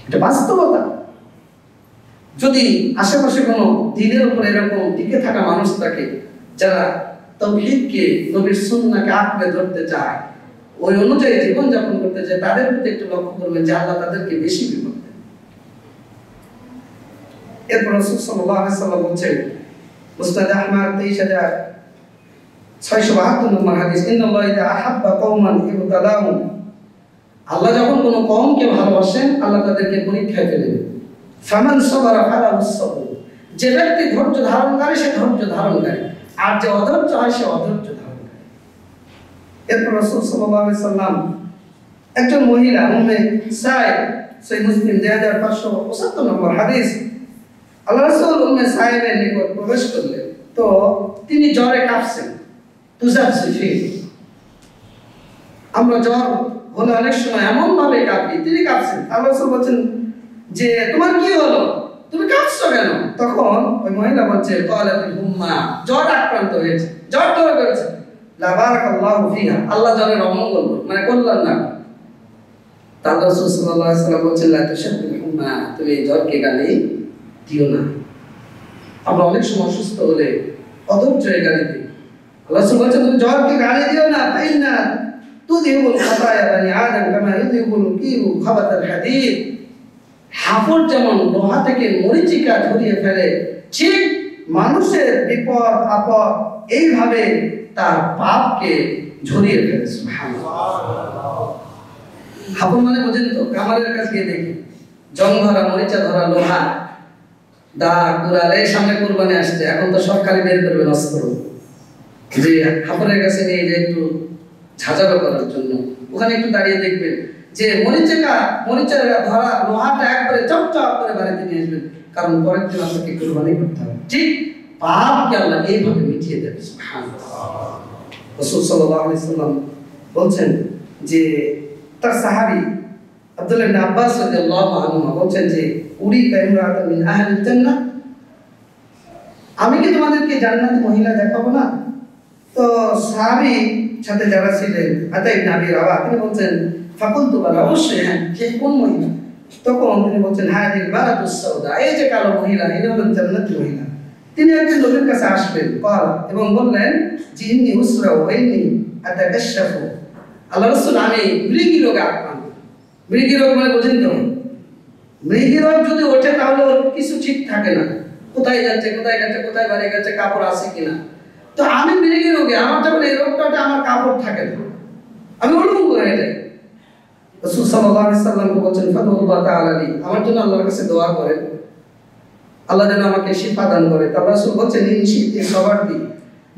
এটা বাস্তবতা। যদি আশেপাশে কোনো দ্বীনের উপর এরকম টিকে থাকা মানুষ থাকে যারা তাওহীদকে, নবীর সুন্নাহকে আঁকড়ে ধরতে চায়, ওই অনুযায়ী জীবনযাপন করতে চায়, তাদের প্রতি একটু লক্ষ্য করবেন যে আল্লাহ তাদেরকে বেশি বিপদ দেন। এরপর রাসূল সাল্লাল্লাহু আলাইহি ওয়াসাল্লাম বলছেন, মুসনাদ আহমদ 23672 নম্বর হাদিস, ইন্নাল্লাহ ইযা আহাব্বা কওমান ইবতালাহুম, আল্লাহ যখন কোনো কওমকে ভালোবাসেন আল্লাহ তাদেরকে পরীক্ষায় ফেলেন। ফামান সাবারা ফালাহুস সাবর, যে ব্যক্তি ধৈর্য ধারণ করে সে ধৈর্য ধারণ করে, আর যে অধৈর্য হয় সে অধৈর্য ধারণ করে। এরপর রাসূল সাল্লাল্লাহু আলাইহি ওয়াসাল্লাম একজন মহিলা উম্মে সাইদ, সহিহ মুসলিম 2575 নম্বর হাদিস, আল্লাহ রাসূল উম্মে সাইদের নিকট প্রবেশ করলেন, তো তিনি জ্বরে কাঁপছেন, তুজাসিফি, আমরা জ্বর হলে অনেক সময় এমন ভাবে কাঁপি, তিনি কাঁপছেন। আল্লাহ রাসূল বলেন যে তোমার কি হলো, তুমি কাঁপছো কেন? তখন ওই মহিলা বলছে, ক্বালাতিল হুম্মা, জ্বর আক্রান্ত হয়েছে, জ্বর ধরে ফেলেছে, লা বারাকাল্লাহু ফিহা, আল্লাহ জ্বরের অমঙ্গল মানে কল্যাণ না। তারপর রাসূল সাল্লাল্লাহু আলাইহি ওয়াসাল্লাম বলেন, লা তাশাদ্দুল হুম্মা, তুমি জ্বরকে গালি দিও না। আমরা অনেক সময় অসুস্থ হলে অধৈর্য হয়ে গালি দিই। আল্লাহ রাসূল বলেন, তুমি জ্বরকে গালি দিও না, ফাইন্না তুযিবুল খাতায়া বানি আদম কামা ইযিবুল কিরু খাবাতাল হাদীদ, হাফড় যেমন লোহা থেকে মরিচিকা ঝরিয়ে ফেলে, ঠিক মানুষের বিপদ আপদ এইভাবে তার পাপকে ঝরিয়ে ফেলে। সুবহানাল্লাহ। হাফড় মানে বোঝেন তো, কামারের কাছে গিয়ে দেখি জং ধরা, মরিচা ধরা লোহা, দা কুড়ালে, সামনে কুরবানি আসছে, এখন তো সরকারি বের করবে অস্ত্র, যে হাফড়ের কাছে নিয়ে যে একটু ঝাঁঝালো করার জন্য, ওখানে একটু দাঁড়িয়ে দেখবেন যে মরিচা ধরা লোহাটা একবারে চপচপ করে বাড়িতে নিয়ে আসবেন, কারণ পরের দিন আপনাকে কুরবানি করতে হবে। ঠিক পাপকে আল্লাহ এইভাবে মিটিয়ে দেবে। সুবহানাল্লাহ। রাসূল সাল্লাল্লাহু আলাইহি ওয়াসাল্লাম বলছেন যে তার সাহাবী আব্দুল্লাহ ইবনে আব্বাস রাদিয়াল্লাহু আনহু বলছেন যে উরিকা ইমরাআতান মিন আহলিল জান্নাহ, আমি কি তোমাদেরকে জান্নাতি মহিলা দেখাবো না? তো সাহাবী সাথে যারা ছিলেন, আতা ইবনে আবি রাওয়া, তিনি বলছেন, ফাকুলতু বালা, অবশ্যই হ্যাঁ, সে কোন মহিলা? তখন তিনি বলছেন, হাদিল বারাতুস সাউদা, এই যে কালো মহিলা, এই হলেন জান্নাতি মহিলা। তিনি একদিন নবীর কাছে আসবেন এবং বললেন যে ইন্নী উসরা ওয়া ইন্নী আতাকাশশাফু, আল্লাহ রাসূল আমি মৃগী রোগে আক্রান্ত। মৃগী রোগ মানে বোঝেন তো, মৃগী রোগ যদি ওঠে তাহলে ওর কিছু ঠিক থাকে না, কোথায় যাচ্ছে, কোথায় বাড়ি যাচ্ছে, কাপড় আছে কিনা। তো আমি মৃগী রোগে, আমার যখন এই রোগটা ওঠে আমার কাপড় থাকে না, আমি উলঙ্গ হয়ে যাই। রাসূল সাল্লাল্লাহু আলাইহি ওয়াসাল্লাম বলেন, ফাদুল্লাহ তাআলা লি, আমার জন্য আল্লাহর কাছে দোয়া করেন, আল্লাহ যেন আমাকে শিফা দান করে। তারপর রাসূল বলেন, ইনশিতি সাবারতি,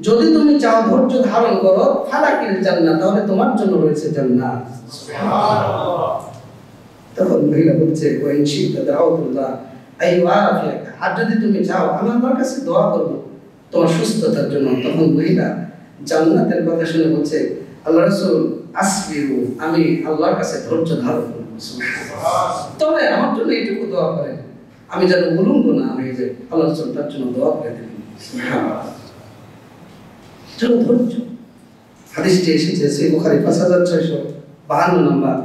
যদি তুমি চাও ধৈর্য ধারণ করো, ফালাকিল জান্নাত, তাহলে তোমার জন্য রয়েছে জান্নাত। সুবহানাল্লাহ। তখন মহিলা বলছে, ওয়া ইনশিতা দাউতুল্লাহ আইওয়াফিয়াকা, আর যদি তুমি চাও আমি আল্লাহর কাছে দোয়া করব তোমার সুস্থতার জন্য। তখন মহিলা জান্নাতের কথা শুনে বলছে, আল্লাহ রাসূল আসবিরু, আমি আল্লাহর কাছে ধৈর্য ধারণ করব। তবে আমার জন্য এইটুকু দোয়া করেন, আমি যেন উলঙ্গ না হয়ে যাই, আল্লাহ তার জন্য দোয়া করে দেবেন। চলো ধৈর্য। হাদিসটি এসেছে সহিহ বুখারী 5652 নম্বর।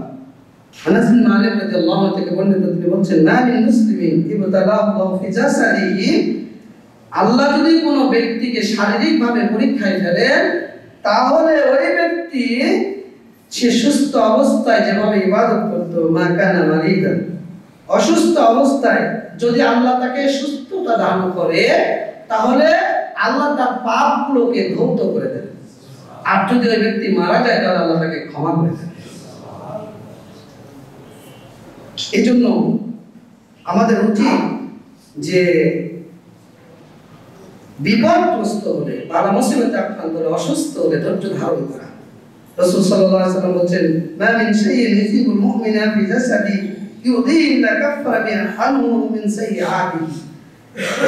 আনাস বিন মালিক রাদিয়াল্লাহু আনহু থেকে বর্ণিত, তিনি বলেন, মা মিন মুসলিমিন ইবতালাহু ফি জাসাদিহি, আল্লাহ যদি কোনো ব্যক্তিকে শারীরিকভাবে পরীক্ষায় ফেলেন, তাহলে ওই ব্যক্তি সে সুস্থ অবস্থায় যেভাবে ইবাদত করতো, মা কানা মারিদান, অসুস্থ অবস্থায় যদি আল্লাহ তাকে সুস্থতা দান করে, তাহলে আল্লাহ তার পাপগুলোকে ধৌত করে দেন। আর যদি ওই ব্যক্তি মারা যায়, তাহলে আল্লাহ তাকে ক্ষমা করে দেন। এই জন্য আমাদের উচিত যে বিপদগ্রস্ত হলে, বালা মুসিবতে আক্রান্ত হলে, অসুস্থ হলে ধৈর্য ধারণ করা। রাসূল সাল্লাল্লাহু আলাইহি ওয়াসাল্লাম বলেন, মা মিন শাইইন ইউসিবুল মুমিনা ফি জাসাদি ইউদি ইল্লা কাফারা বিহি আনহু মিন সাইয়্যাতিহি,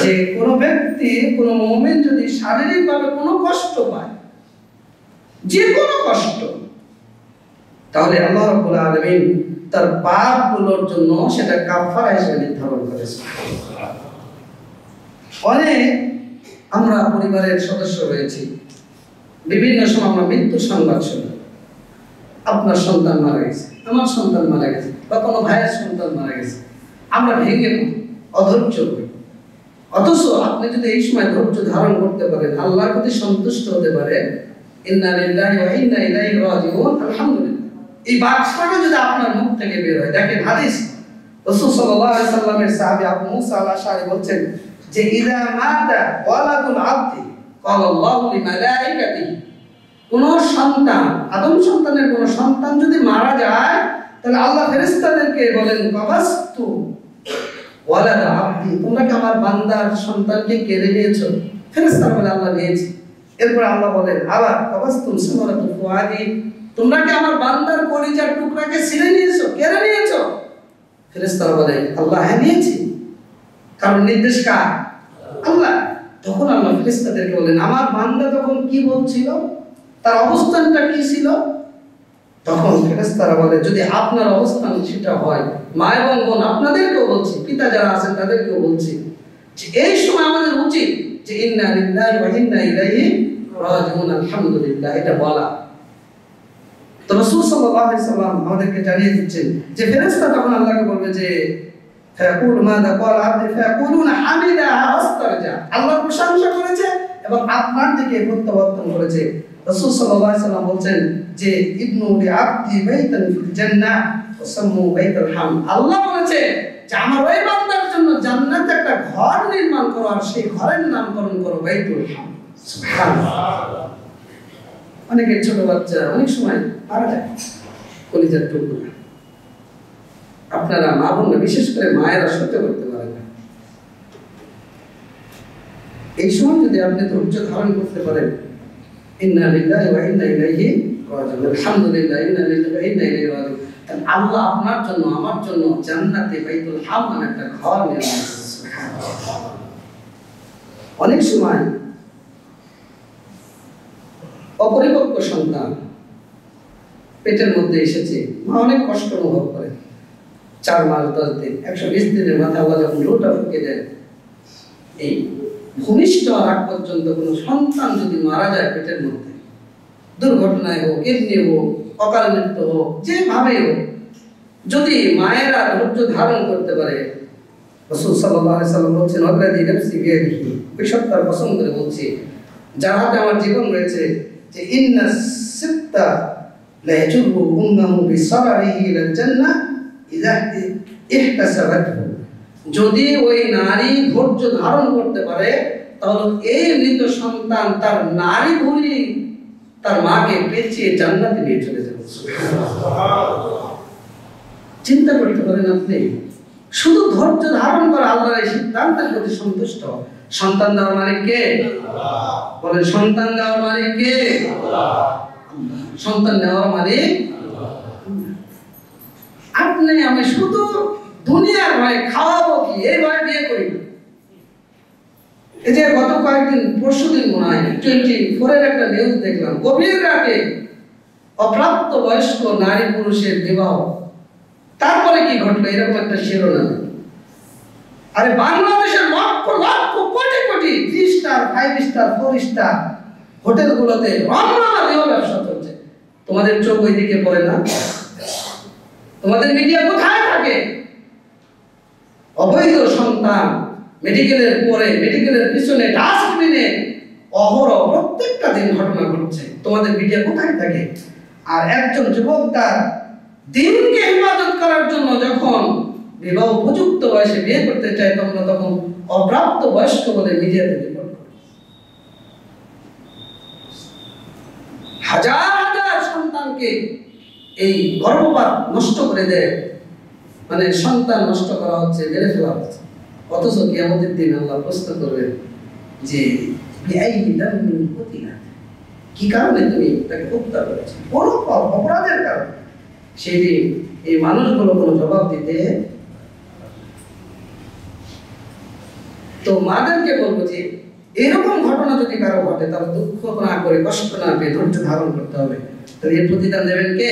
যে কোনো ব্যক্তি, কোনো মুমিন যদি শারীরিকভাবে কোনো কষ্ট পায়, যে কোনো কষ্ট, তাহলে আল্লাহ রাব্বুল আলামিন তার পাপগুলোর জন্য সেটা কাফারা হিসেবে নির্ধারণ করেছেন। অনেক আমরা পরিবারের সদস্য রয়েছি, বিভিন্ন সময় আমরা মৃত্যুর সংবাদ শুনি। আপনার সন্তান মারা গেছে, আমার সন্তান মারা গেছে, বা কোনো ভাইয়ের সন্তান মারা গেছে, আমরা ভেঙে পড়ি, অধৈর্য হই। অথচ আপনি যদি এই সময় ধৈর্য ধারণ করতে পারেন, আল্লাহর প্রতি সন্তুষ্ট হতে পারেন, ইন্না লিল্লাহি ওয়া ইন্না ইলাইহি রাজিউন, আলহামদুলিল্লাহ, এই বাক্সটা যদি আপনার মুখ থেকে বের হয়। দেখেন হাদিস, রাসূল সাল্লাল্লাহু আলাইহি সাল্লামের সাহাবী আবু মুসা আল-আশআরী বলছেন যে ইযা মাতা ওয়ালাদুল আবদি ক্বালা আল্লাহু লিমালাইকাতিহি, কোন সন্তান, আদম সন্তানের কোন সন্তান যদি মারা যায়, তাহলে আল্লাহ ফেরেশতাদেরকে বলেন, কাবাস্তু ওয়ালাদ আবদি, তোমরা কি আমার বান্দার সন্তানকে কেড়ে নিয়েছো? ফেরেশতারা বলে, আল্লাহ নিয়েছি। এরপর আল্লাহ বলেন আবার, কাবাস্তুম সামারাতুল ফুআদি, তোমরা কি আমার বান্দার কলিজার টুকরাকে ছিঁড়ে নিয়েছো, কেড়ে নিয়েছো? ফেরেশতারা বলে, আল্লাহ হ্যাঁ নিয়েছি। কারণ নির্দেশ কার? আল্লাহ। তখন আল্লাহ ফেরেশতাদেরকে বলেন, আমার বান্দা তখন কি বলছিল, তার অবস্থানটা কি ছিল? তখন ফেরেশতারা বলে, যদি আপনার অবস্থান সেটা হয়, মা এবং বোন আপনাদেরকেও বলছি, পিতা যারা আছেন তাদেরকেও বলছি, যে এই সময় আমাদের উচিত যে ইন্না লিল্লাহি ওয়া ইন্না ইলাইহি রাজিউন, আলহামদুলিল্লাহ, এটা বলা। তো রাসূল সাল্লাল্লাহু আলাইহি সাল্লাম আমাদেরকে জানিয়ে দিচ্ছেন যে ফেরেশতা তখন আল্লাহকে বলবে যে ফায়াকুলু মাযা ক্বালা আবদি ফায়াকুলুনা হামিদাহা ওয়াস্তারজা, আল্লাহর প্রশংসা করেছে এবং আপনার দিকে প্রত্যাবর্তন করেছে। রাসূল সাল্লাল্লাহু আলাইহি সাল্লাম বলেন যে ইবনু লি আবদি বাইতান ফিল জান্নাহ ওয়াসাম্মু বাইতাল হাম, আল্লাহ বলেছে যে আমার ওই বান্দার জন্য জান্নাতে একটা ঘর নির্মাণ করো, আর সেই ঘরের নামকরণ করো বাইতুল হাম। সুবহানাল্লাহ। অনেকের ছোট বাচ্চা অনেক সময় মারা যায়, কলিজার টুকরা। আপনারা মা বোনরা, বিশেষ করে মায়েরা সহ্য করতে পারেন না। এই সময় যদি আপনি ধৈর্য ধারণ করতে পারেন, ইন্না লিল্লাহি ওয়া ইন্না ইলাইহি রাজিউন, আলহামদুলিল্লাহ, ইন্না লিল্লাহি ওয়া ইন্না ইলাইহি রাজিউন, তাহলে আল্লাহ আপনার জন্য, আমার জন্য জান্নাতে বাইতুল হাম নামে একটা ঘর নির্মাণ করেছেন। অনেক সময় অপরিপক্ক সন্তান পেটের মধ্যে এসেছে, মা অনেক কষ্ট অনুভব করে। 4 মাস 10 দিন 120 দিনের মাথায় আল্লাহ যখন রূহটা ফুঁকে দেন, এই ভূমিষ্ঠ আগ পর্যন্ত কোনো সন্তান যদি মারা যায় পেটের মধ্যে, দুর্ঘটনায় হোক, এমনি হোক, অকাল মৃত্যু হোক, যেভাবে হোক, যদি মায়েরা ধৈর্য ধারণ করতে পারে, রাসূল সাল্লাল্লাহু আলাইহি সাল্লাম বলেছেন, আল্লাযী নাফসি বিয়াদিহি, ওই সত্তার কসম করে বলছি যার হাতে আমার জীবন রয়েছে, যে ইন্না সিত্তা লা ইয়াজুরু উম্মাহু বিসাবরিহি ইলাল জান্নাহ ইযা ইহতাসাবাতহু, যদি ওই নারী ধৈর্য ধারণ করতে পারে, তাহলে এই মৃত সন্তান তার নারী ভুলি তার মাকে পেঁচিয়ে জান্নাতে নিয়ে চলে যাবে। সুবহানাল্লাহ। চিন্তা করতে পারেন আপনি, শুধু ধৈর্য ধারণ করে আল্লাহর এই সিদ্ধান্তের প্রতি সন্তুষ্ট। সন্তান দেওয়ার মালিক কে? আল্লাহ। বলেন, সন্তান দেওয়ার মালিক কে? আল্লাহ। সন্তান দেওয়ার মালিক আল্লাহ। আপনি আমি শুধু দুনিয়ার ভয়ে, খাওয়াবো কি, এই ভয়ে বিয়ে করি না। এই যে গত কয়েকদিন, পরশুদিন মনে হয় 24 এর একটা নিউজ দেখলাম, গভীর রাতে অপ্রাপ্ত বয়স্ক নারী পুরুষের বিবাহ, তারপরে কি ঘটলো এরকম একটা শিরোনাম। আরে বাংলাদেশের lakh lakh crore crore 3 star 5 star 4 star হোটেলগুলোতে রমরমা ব্যবসা চলছে, তোমাদের চোখ ওই দিকে পড়ে না? তোমাদের মিডিয়া কোথায় থাকে? অবৈধ সন্তান মেডিকেলের পরে, মেডিকেলের পিছনে, ডাস্টবিনে অহরহ প্রত্যেকটা দিন ঘটনা ঘটছে, তোমাদের মিডিয়া কোথায় থাকে? আর একজন যুবক তার দিনকে হেফাজত করার জন্য যখন বিবাহ উপযুক্ত বয়সে বিয়ে করতে চায়, তোমরা তখন অপ্রাপ্ত বয়স্ক বলে মিডিয়াতে রিপোর্ট করো। হাজার হাজার সন্তানকে এই গর্ভপাত নষ্ট করে দেয়, মানে সন্তান নষ্ট করা হচ্ছে, মেরে ফেলা হচ্ছে। অথচ কিয়ামতের দিন আল্লাহ প্রশ্ন করবেন যে কি কারণে তুমি তাকে হত্যা করেছো, বড় অপরাধের কারণে। সেই দিন এই মানুষগুলো কোনো জবাব দিতে। তো মাদেরকে বলবো যে এরকম ঘটনা যদি কারো ঘটে, তাহলে দুঃখ না করে, কষ্ট না পেয়ে ধৈর্য ধারণ করতে হবে। তাহলে এর প্রতিদান দেবেন কে?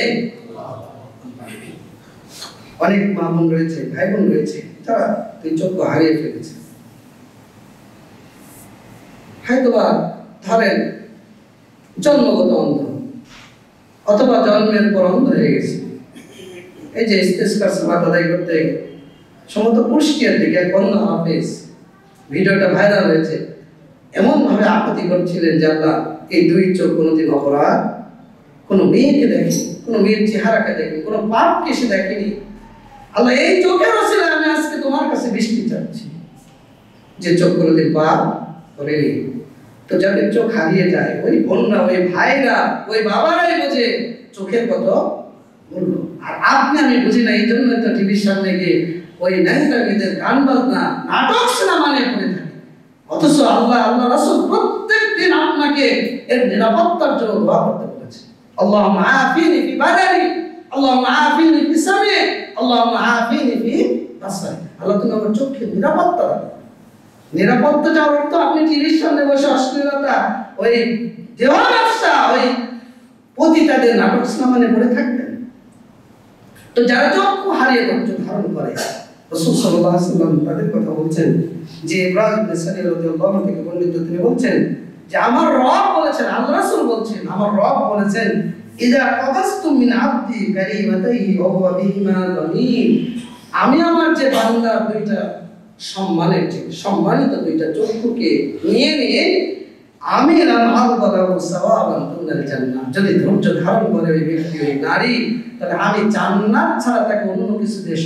অনেক মা বোন রয়েছে, ভাই বোন রয়েছে, তারা দুই চক্ষু হারিয়ে ফেলেছে। হয়তোবা ধরেন জন্মগত অন্ধ, অথবা জন্মের পর অন্ধ হয়ে গেছে। এই যে ইস্তেসকার সালাত আদায় করতে সম্ভবত কুষ্টিয়ার দিকে এক অন্ধ হাফেজ, ভিডিওটা ভাইরাল হয়েছে, এমন ভাবে আপত্তি করছিলেন যে আল্লাহ এই দুই চোখ কোনোদিন অপরাধ, কোনো মেয়েকে দেখেনি, কোনো মেয়ের চেহারাকে দেখেনি, কোনো পাপকে সে দেখেনি। আল্লাহ এই চোখের ওসিলায় আমি আজকে তোমার কাছে বৃষ্টি চাচ্ছি, যে চোখ কোনোদিন পাপ করেনি। তো যাদের চোখ হারিয়ে যায়, ওই বোনরা, ওই ভাইরা, ওই বাবারাই বোঝে চোখের কত মূল্য। আর আপনি আমি বুঝি না, এই জন্য তো টিভির সামনে গিয়ে ওই ন্যাংটামিদের গান বাজনা, নাটক, সিনেমা নিয়ে পড়ে থাকে। অথচ আল্লাহ রাসূল প্রত্যেক দিন আপনাকে এর নিরাপত্তার জন্য দোয়া করতে বলেছে। আল্লাহুম্মা আফিনি ফি বাদানি, আল্লাহুম্মা আফিনি ফি সাম'i, আল্লাহুম্মা আফিনি ফি বাসারি। আল্লাহ তুমি আমার চোখের নিরাপত্তা দাও। নিরাপত্তা যাওয়ার অর্থ আপনি টিভির সামনে বসে অশ্লীলতা, ওই দেহ ব্যবসা, ওই পতিতাদের নাটক সিনেমা নিয়ে পড়ে থাকবেন। তো যারা চক্ষু হারিয়ে ধৈর্য ধারণ করে, রাসূল সাল্লাল্লাহু আলাইহি ওয়াসাল্লাম তাদের কথা বলছেন যে ইব্রাহিম ইবনে সারিয়া রাদিয়াল্লাহু আনহু থেকে বর্ণিত, তিনি বলছেন যে আমার রব বলেছেন, আল্লাহ রাসূল বলছেন, আমার রব বলেছেন ইযা কাবাসতু মিন আবদি কারিমাতাইহি ওয়া হুয়া বিহিমা যানীন, আমি আমার যে বান্দার দুইটা সম্মানের, যে সম্মানিত দুইটা চক্ষুকে নিয়ে আমি যদি ধৈর্য ধারণ করে ওই ব্যক্তি, ওই নারী, তাহলে আমি জান্নাত ছাড়া তাকে অন্য কিছু দিয়ে